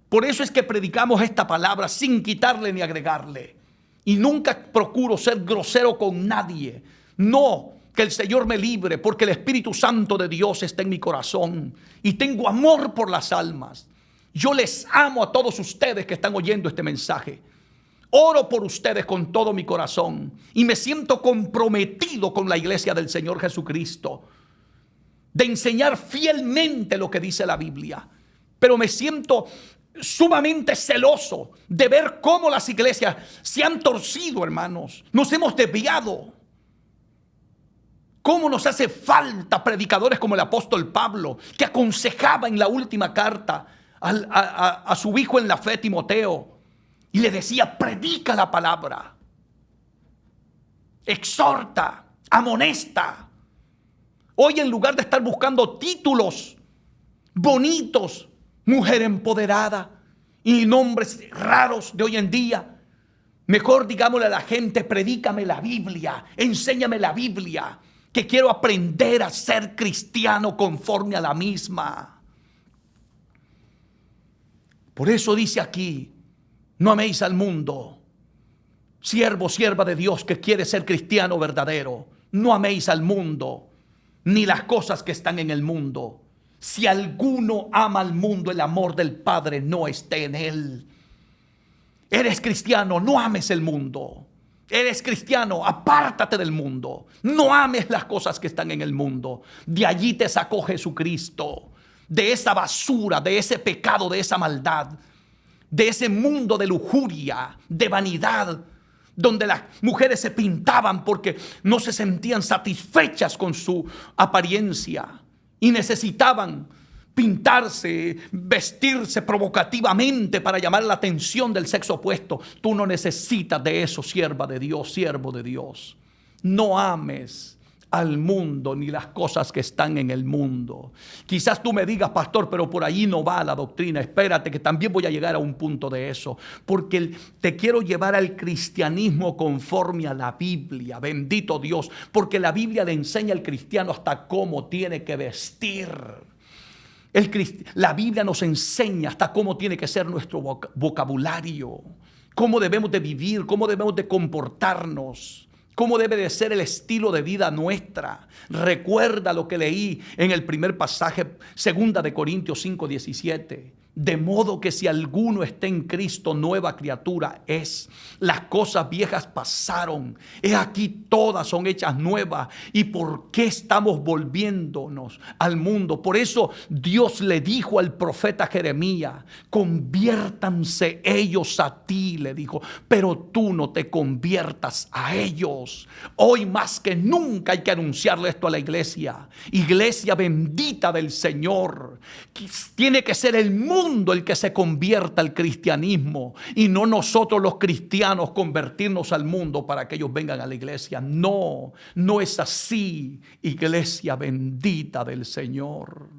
[SPEAKER 1] Por eso es que predicamos esta palabra sin quitarle ni agregarle. Y nunca procuro ser grosero con nadie. No, que el Señor me libre, porque el Espíritu Santo de Dios está en mi corazón. Y tengo amor por las almas. Yo les amo a todos ustedes que están oyendo este mensaje. Oro por ustedes con todo mi corazón. Y me siento comprometido con la iglesia del Señor Jesucristo. de enseñar fielmente lo que dice la Biblia. Pero me siento sumamente celoso de ver cómo las iglesias se han torcido, hermanos. Nos hemos desviado. Cómo nos hace falta predicadores como el apóstol Pablo, que aconsejaba en la última carta a su hijo en la fe, Timoteo, y le decía: predica la palabra, exhorta, amonesta. Hoy, en lugar de estar buscando títulos bonitos, mujer empoderada y nombres raros de hoy en día, mejor digámosle a la gente: predícame la Biblia, enséñame la Biblia, que quiero aprender a ser cristiano conforme a la misma. Por eso dice aquí: no améis al mundo. Siervo, sierva de Dios que quiere ser cristiano verdadero, no améis al mundo, ni las cosas que están en el mundo. Si alguno ama al mundo, el amor del Padre no esté en él. Eres cristiano, no ames el mundo. Eres cristiano, apártate del mundo. No ames las cosas que están en el mundo. De allí te sacó Jesucristo, de esa basura, de ese pecado, de esa maldad, de ese mundo de lujuria, de vanidad, donde las mujeres se pintaban porque no se sentían satisfechas con su apariencia y necesitaban pintarse, vestirse provocativamente para llamar la atención del sexo opuesto. Tú no necesitas de eso, sierva de Dios, siervo de Dios. No ames al mundo ni las cosas que están en el mundo. Quizás tú me digas: pastor, pero por allí no va la doctrina. Espérate, que también voy a llegar a un punto de eso, porque te quiero llevar al cristianismo conforme a la Biblia. Bendito Dios, porque la Biblia le enseña al cristiano hasta cómo tiene que vestir. La Biblia nos enseña hasta cómo tiene que ser nuestro vocabulario, cómo debemos de vivir, cómo debemos de comportarnos, cómo debe de ser el estilo de vida nuestra. Recuerda lo que leí en el primer pasaje, 2 de Corintios 5:17. De modo que si alguno está en Cristo, nueva criatura es. Las cosas viejas pasaron, he aquí todas son hechas nuevas. ¿Y por qué estamos volviéndonos al mundo? Por eso Dios le dijo al profeta Jeremías: conviértanse ellos a ti, le dijo, pero tú no te conviertas a ellos. Hoy más que nunca hay que anunciarle esto a la iglesia. Iglesia bendita del Señor, tiene que ser el mundo el que se convierta al cristianismo, y no nosotros los cristianos convertirnos al mundo para que ellos vengan a la iglesia. No, no es así, iglesia bendita del Señor.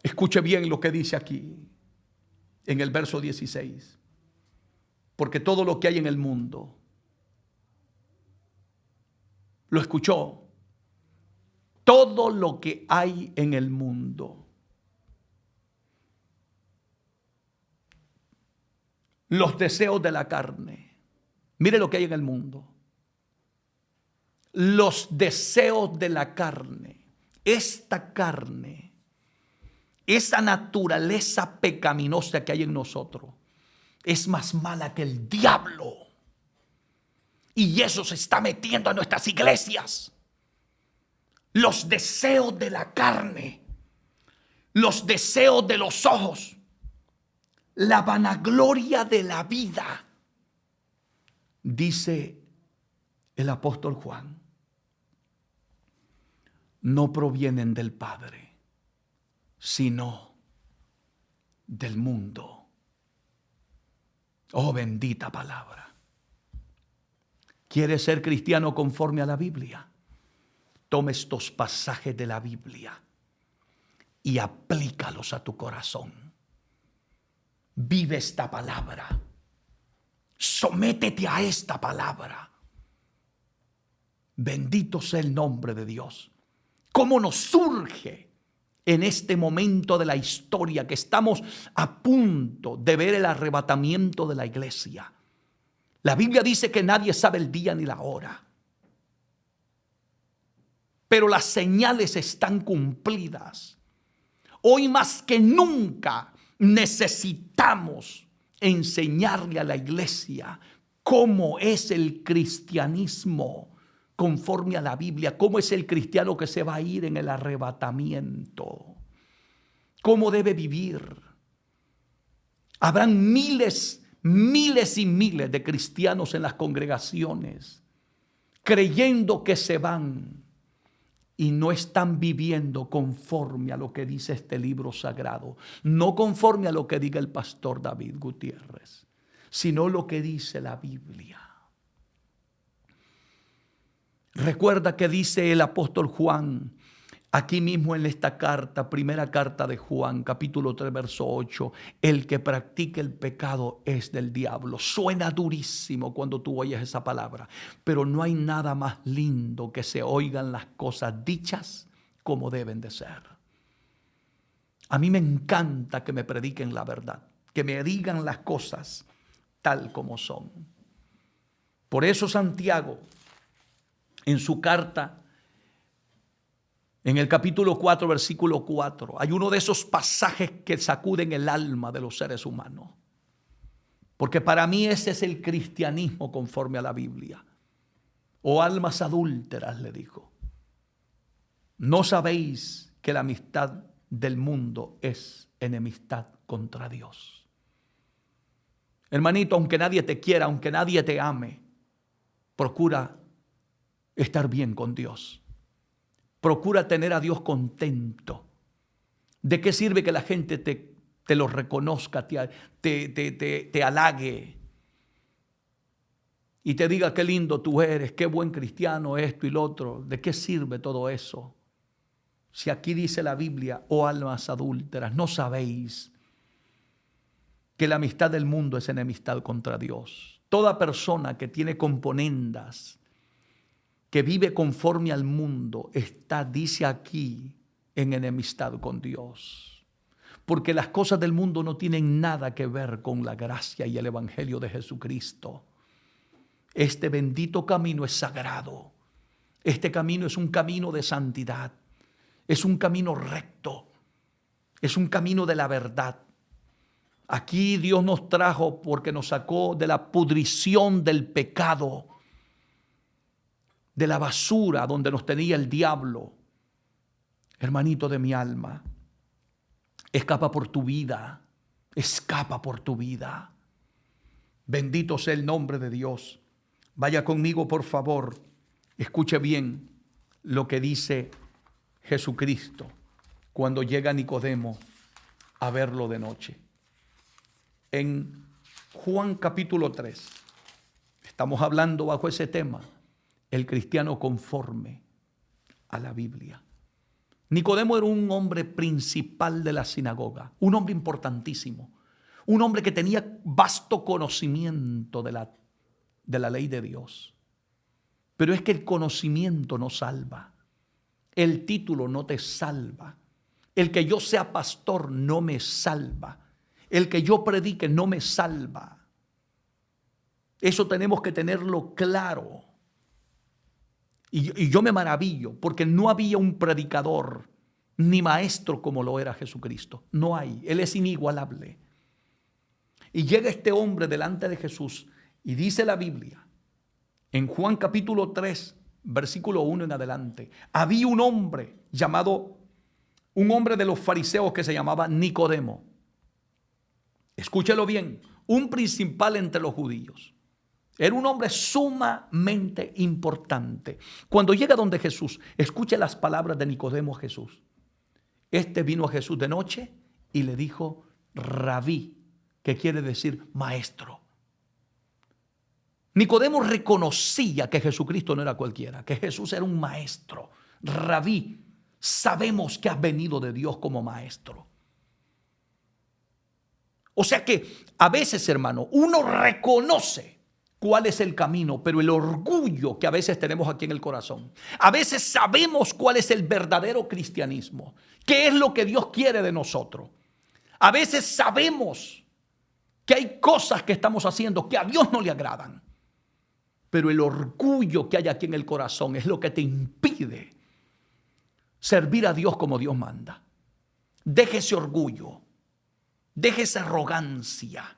[SPEAKER 1] Escuche bien lo que dice aquí en el verso 16. Porque todo lo que hay en el mundo, lo escuchó, todo lo que hay en el mundo, los deseos de la carne. Mire lo que hay en el mundo. Los deseos de la carne. Esta carne, esa naturaleza pecaminosa que hay en nosotros, es más mala que el diablo. Y eso se está metiendo a nuestras iglesias. Los deseos de la carne, los deseos de los ojos, la vanagloria de la vida. Dice el apóstol Juan: no provienen del Padre, sino del mundo. Oh, bendita palabra. ¿Quieres ser cristiano conforme a la Biblia? Toma estos pasajes de la Biblia y aplícalos a tu corazón. Vive esta palabra. Sométete a esta palabra. Bendito sea el nombre de Dios. ¿Cómo nos surge en este momento de la historia que estamos a punto de ver el arrebatamiento de la iglesia? La Biblia dice que nadie sabe el día ni la hora, pero las señales están cumplidas. Hoy más que nunca necesitamos enseñarle a la iglesia cómo es el cristianismo conforme a la Biblia. ¿Cómo es el cristiano que se va a ir en el arrebatamiento? ¿Cómo debe vivir? Habrán miles y miles de cristianos en las congregaciones creyendo que se van y no están viviendo conforme a lo que dice este libro sagrado, no conforme a lo que diga el pastor David Gutiérrez, sino lo que dice la Biblia. Recuerda que dice el apóstol Juan, aquí mismo en esta carta, primera carta de Juan, capítulo 3, verso 8, el que practica el pecado es del diablo. Suena durísimo cuando tú oyes esa palabra, pero no hay nada más lindo que se oigan las cosas dichas como deben de ser. A mí me encanta que me prediquen la verdad, que me digan las cosas tal como son. Por eso Santiago, en su carta, en el capítulo 4, versículo 4, hay uno de esos pasajes que sacuden el alma de los seres humanos. Porque para mí ese es el cristianismo conforme a la Biblia. Oh almas adúlteras, le dijo, ¿no sabéis que la amistad del mundo es enemistad contra Dios? Hermanito, aunque nadie te quiera, aunque nadie te ame, procura estar bien con Dios. Procura tener a Dios contento. ¿De qué sirve que la gente te lo reconozca, te halague y te diga qué lindo tú eres, qué buen cristiano, esto y lo otro? ¿De qué sirve todo eso? Si aquí dice la Biblia, oh almas adúlteras, ¿no sabéis que la amistad del mundo es enemistad contra Dios? Toda persona que tiene componendas, que vive conforme al mundo, está, dice aquí, en enemistad con Dios. Porque las cosas del mundo no tienen nada que ver con la gracia y el evangelio de Jesucristo. Este bendito camino es sagrado. Este camino es un camino de santidad. Es un camino recto. Es un camino de la verdad. Aquí Dios nos trajo porque nos sacó de la pudrición del pecado, de la basura donde nos tenía el diablo. Hermanito de mi alma, escapa por tu vida, escapa por tu vida. Bendito sea el nombre de Dios. Vaya conmigo, por favor, escuche bien lo que dice Jesucristo cuando llega Nicodemo a verlo de noche. En Juan capítulo 3, estamos hablando bajo ese tema, el cristiano conforme a la Biblia. Nicodemo era un hombre principal de la sinagoga, un hombre importantísimo, un hombre que tenía vasto conocimiento de la ley de Dios. Pero es que el conocimiento no salva, el título no te salva, el que yo sea pastor no me salva, el que yo predique no me salva. Eso tenemos que tenerlo claro. Y yo me maravillo porque no había un predicador ni maestro como lo era Jesucristo. No hay. Él es inigualable. Y llega este hombre delante de Jesús y dice la Biblia, en Juan capítulo 3, versículo 1 en adelante, había un hombre un hombre de los fariseos que se llamaba Nicodemo. Escúchelo bien, un principal entre los judíos. Era un hombre sumamente importante. Cuando llega donde Jesús, escuche las palabras de Nicodemo a Jesús. Este vino a Jesús de noche y le dijo, Rabí, que quiere decir maestro. Nicodemo reconocía que Jesucristo no era cualquiera, que Jesús era un maestro. Rabí, sabemos que has venido de Dios como maestro. O sea que a veces, hermano, uno reconoce cuál es el camino, pero el orgullo que a veces tenemos aquí en el corazón. A veces sabemos cuál es el verdadero cristianismo, qué es lo que Dios quiere de nosotros. A veces sabemos que hay cosas que estamos haciendo que a Dios no le agradan, pero el orgullo que hay aquí en el corazón es lo que te impide servir a Dios como Dios manda. Deje ese orgullo, deje esa arrogancia,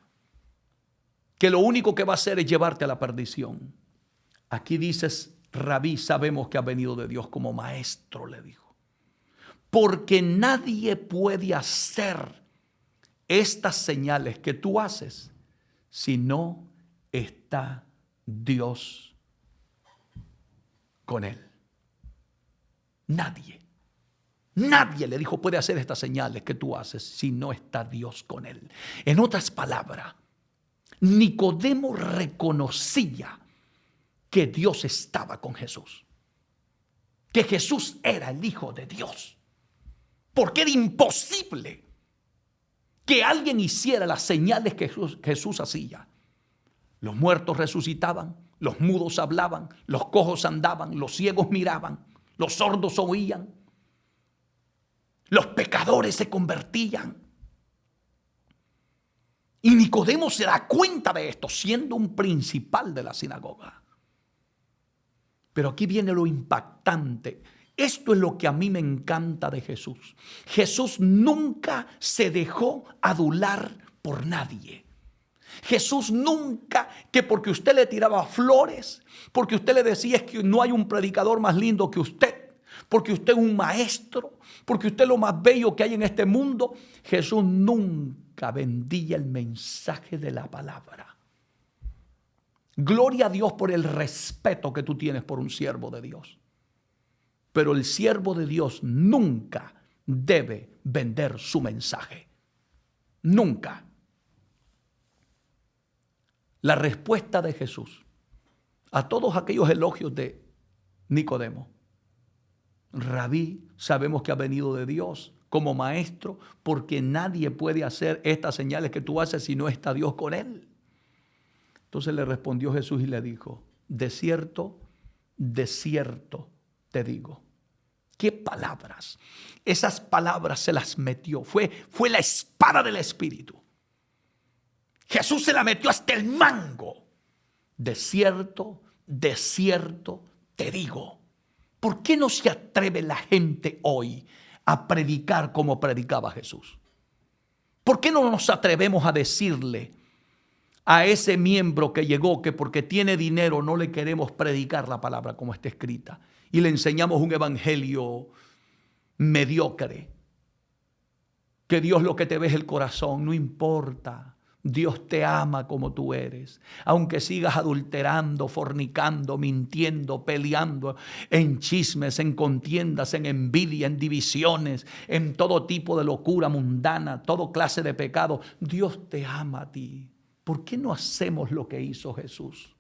[SPEAKER 1] que lo único que va a hacer es llevarte a la perdición. Aquí dices, Rabí, sabemos que ha venido de Dios como maestro, le dijo. Porque nadie puede hacer estas señales que tú haces si no está Dios con él. Nadie. Nadie, le dijo, puede hacer estas señales que tú haces si no está Dios con él. En otras palabras, Nicodemo reconocía que Dios estaba con Jesús, que Jesús era el Hijo de Dios, porque era imposible que alguien hiciera las señales que Jesús hacía. Los muertos resucitaban, los mudos hablaban, los cojos andaban, los ciegos miraban, los sordos oían, los pecadores se convertían. Y Nicodemo se da cuenta de esto, siendo un principal de la sinagoga. Pero aquí viene lo impactante. Esto es lo que a mí me encanta de Jesús. Jesús nunca se dejó adular por nadie. Jesús nunca, que porque usted le tiraba flores, porque usted le decía es que no hay un predicador más lindo que usted, porque usted es un maestro, porque usted es lo más bello que hay en este mundo, Jesús nunca vendía el mensaje de la palabra. Gloria a Dios por el respeto que tú tienes por un siervo de Dios. Pero el siervo de Dios nunca debe vender su mensaje. Nunca. La respuesta de Jesús a todos aquellos elogios de Nicodemo. Rabí, sabemos que ha venido de Dios como maestro, porque nadie puede hacer estas señales que tú haces si no está Dios con él. Entonces le respondió Jesús y le dijo, de cierto te digo. ¿Qué palabras? Esas palabras se las metió. Fue la espada del Espíritu. Jesús se la metió hasta el mango. De cierto te digo. ¿Por qué no se atreve la gente hoy a predicar como predicaba Jesús? ¿Por qué no nos atrevemos a decirle a ese miembro que llegó que porque tiene dinero no le queremos predicar la palabra como está escrita y le enseñamos un evangelio mediocre? Que Dios lo que te ve es el corazón, no importa. Dios te ama como tú eres. Aunque sigas adulterando, fornicando, mintiendo, peleando en chismes, en contiendas, en envidia, en divisiones, en todo tipo de locura mundana, toda clase de pecado, Dios te ama a ti. ¿Por qué no hacemos lo que hizo Jesús?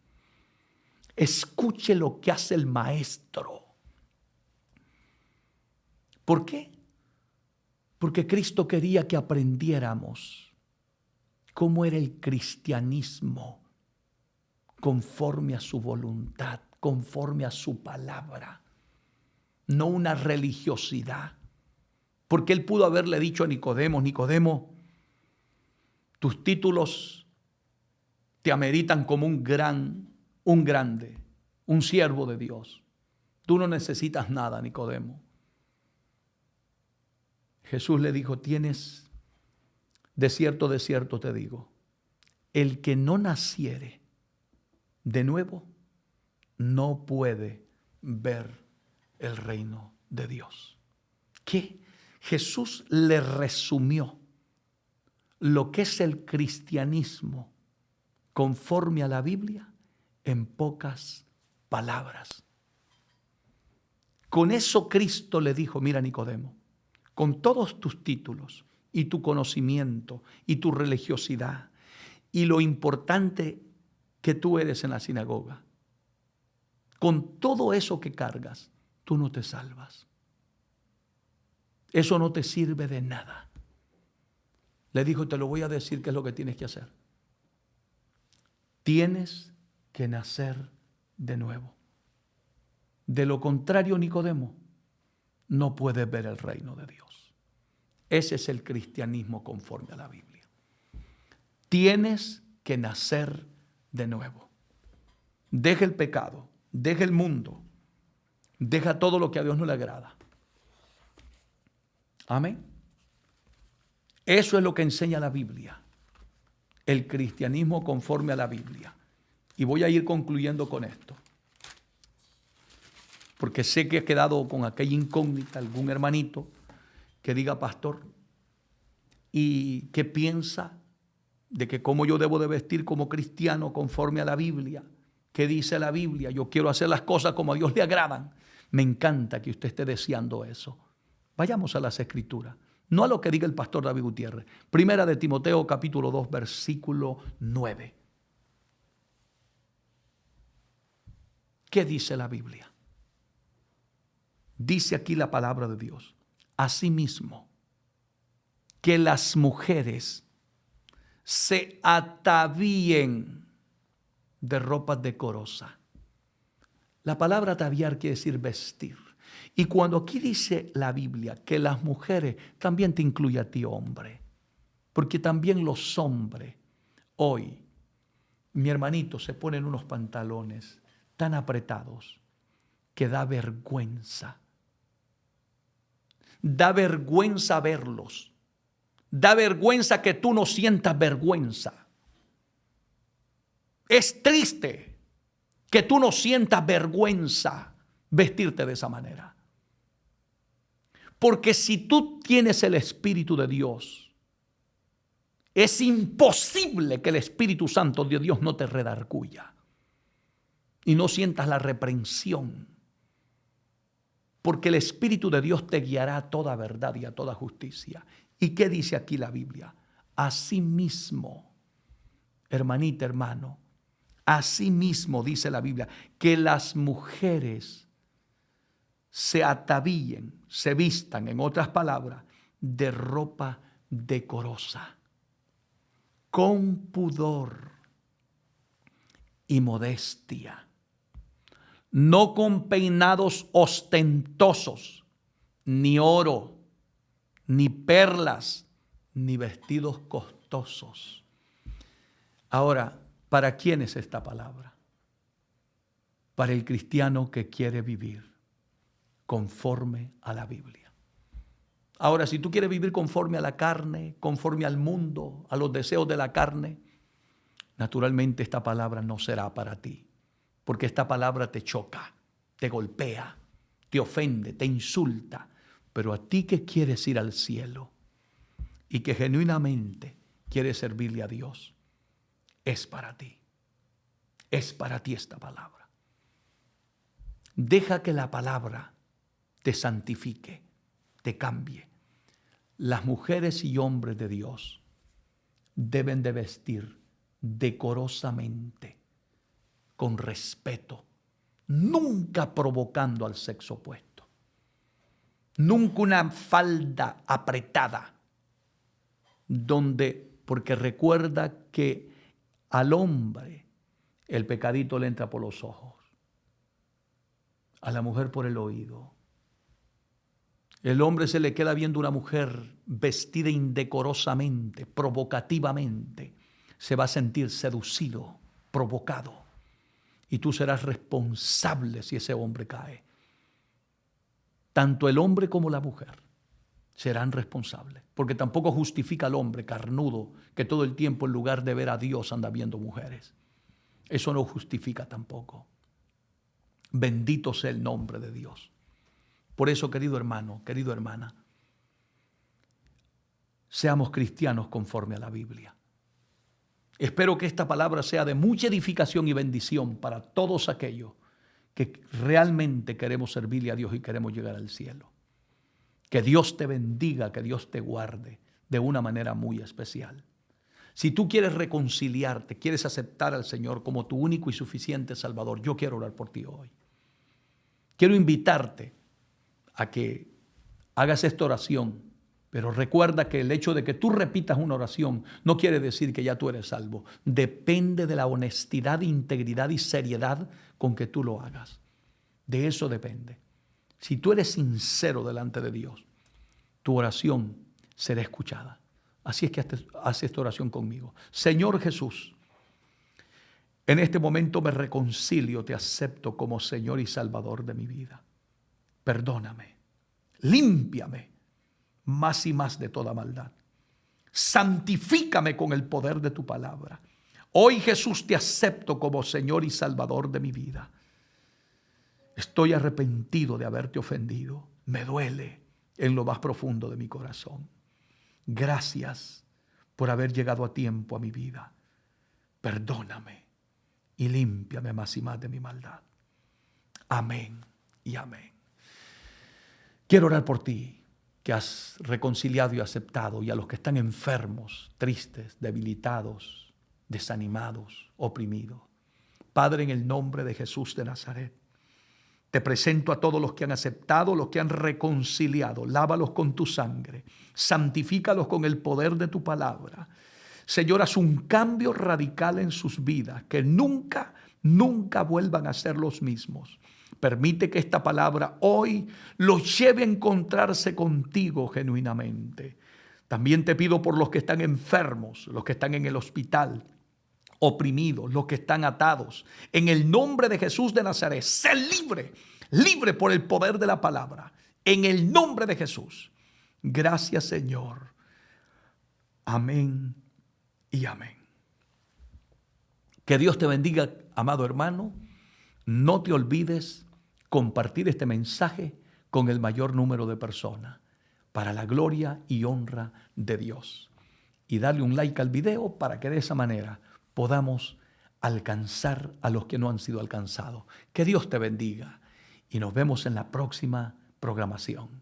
[SPEAKER 1] Escuche lo que hace el maestro. ¿Por qué? Porque Cristo quería que aprendiéramos cómo era el cristianismo conforme a su voluntad, conforme a su palabra, no una religiosidad. Porque él pudo haberle dicho a Nicodemo, Nicodemo, tus títulos te ameritan como un grande, un siervo de Dios. Tú no necesitas nada, Nicodemo. Jesús le dijo, de cierto te digo, el que no naciere de nuevo no puede ver el reino de Dios. ¿Qué? Jesús le resumió lo que es el cristianismo conforme a la Biblia en pocas palabras. Con eso Cristo le dijo, mira Nicodemo, con todos tus títulos y tu conocimiento y tu religiosidad y lo importante que tú eres en la sinagoga, con todo eso que cargas, tú no te salvas. Eso no te sirve de nada. Le dijo, te lo voy a decir qué es lo que tienes que hacer. Tienes que nacer de nuevo. De lo contrario, Nicodemo, no puedes ver el reino de Dios. Ese es el cristianismo conforme a la Biblia. Tienes que nacer de nuevo. Deja el pecado, deja el mundo, deja todo lo que a Dios no le agrada. Amén. Eso es lo que enseña la Biblia. El cristianismo conforme a la Biblia. Y voy a ir concluyendo con esto. porque sé que ha quedado con aquella incógnita algún hermanito que diga, pastor, ¿y qué piensa de que cómo yo debo de vestir como cristiano conforme a la Biblia? ¿Qué dice la Biblia? Yo quiero hacer las cosas como a Dios le agradan. Me encanta que usted esté deseando eso. Vayamos a las Escrituras, no a lo que diga el pastor David Gutiérrez. Primera de Timoteo capítulo 2 versículo 9. ¿Qué dice la Biblia? Dice aquí la palabra de Dios. Asimismo, que las mujeres se atavíen de ropa decorosa. La palabra ataviar quiere decir vestir. Y cuando aquí dice la Biblia que las mujeres, también te incluye a ti, hombre. Porque también los hombres hoy, mi hermanito, se ponen unos pantalones tan apretados que da vergüenza. Da vergüenza verlos. Da vergüenza que tú no sientas vergüenza. Es triste que tú no sientas vergüenza vestirte de esa manera. Porque si tú tienes el Espíritu de Dios, es imposible que el Espíritu Santo de Dios no te redarguya y no sientas la reprensión. Porque el Espíritu de Dios te guiará a toda verdad y a toda justicia. ¿Y qué dice aquí la Biblia? Asimismo, hermanita, hermano, asimismo dice la Biblia, que las mujeres se atavíen, se vistan, en otras palabras, de ropa decorosa, con pudor y modestia. No con peinados ostentosos, ni oro, ni perlas, ni vestidos costosos. Ahora, ¿para quién es esta palabra? Para el cristiano que quiere vivir conforme a la Biblia. Ahora, si tú quieres vivir conforme a la carne, conforme al mundo, a los deseos de la carne, naturalmente esta palabra no será para ti. Porque esta palabra te choca, te golpea, te ofende, te insulta. Pero a ti que quieres ir al cielo y que genuinamente quieres servirle a Dios, es para ti. Es para ti esta palabra. Deja que la palabra te santifique, te cambie. Las mujeres y hombres de Dios deben de vestir decorosamente, con respeto, nunca provocando al sexo opuesto, nunca una falda apretada, porque recuerda que al hombre el pecadito le entra por los ojos, a la mujer por el oído. El hombre se le queda viendo una mujer vestida indecorosamente, provocativamente, se va a sentir seducido, provocado. Y tú serás responsable si ese hombre cae. Tanto el hombre como la mujer serán responsables. Porque tampoco justifica al hombre carnudo que todo el tiempo en lugar de ver a Dios anda viendo mujeres. Eso no justifica tampoco. Bendito sea el nombre de Dios. Por eso, querido hermano, querida hermana, seamos cristianos conforme a la Biblia. Espero que esta palabra sea de mucha edificación y bendición para todos aquellos que realmente queremos servirle a Dios y queremos llegar al cielo. Que Dios te bendiga, que Dios te guarde de una manera muy especial. Si tú quieres reconciliarte, quieres aceptar al Señor como tu único y suficiente Salvador, yo quiero orar por ti hoy. Quiero invitarte a que hagas esta oración. Pero recuerda que el hecho de que tú repitas una oración no quiere decir que ya tú eres salvo. Depende de la honestidad, integridad y seriedad con que tú lo hagas. De eso depende. Si tú eres sincero delante de Dios, tu oración será escuchada. Así es que haz esta oración conmigo. Señor Jesús, en este momento me reconcilio, te acepto como Señor y Salvador de mi vida. Perdóname, límpiame más y más de toda maldad. Santifícame con el poder de tu palabra. Hoy, Jesús, te acepto como Señor y Salvador de mi vida. Estoy arrepentido de haberte ofendido. Me duele en lo más profundo de mi corazón. Gracias por haber llegado a tiempo a mi vida. Perdóname y límpiame más y más de mi maldad. Amén y amén. Quiero orar por ti, que has reconciliado y aceptado, y a los que están enfermos, tristes, debilitados, desanimados, oprimidos. Padre, en el nombre de Jesús de Nazaret, te presento a todos los que han aceptado, los que han reconciliado. Lávalos con tu sangre, santifícalos con el poder de tu palabra. Señor, haz un cambio radical en sus vidas, que nunca vuelvan a ser los mismos. Permite que esta palabra hoy los lleve a encontrarse contigo genuinamente. También te pido por los que están enfermos, los que están en el hospital, oprimidos, los que están atados. En el nombre de Jesús de Nazaret, sé libre, libre por el poder de la palabra. En el nombre de Jesús. Gracias, Señor. Amén y amén. Que Dios te bendiga, amado hermano. No te olvides compartir este mensaje con el mayor número de personas para la gloria y honra de Dios. Y darle un like al video para que de esa manera podamos alcanzar a los que no han sido alcanzados. Que Dios te bendiga y nos vemos en la próxima programación.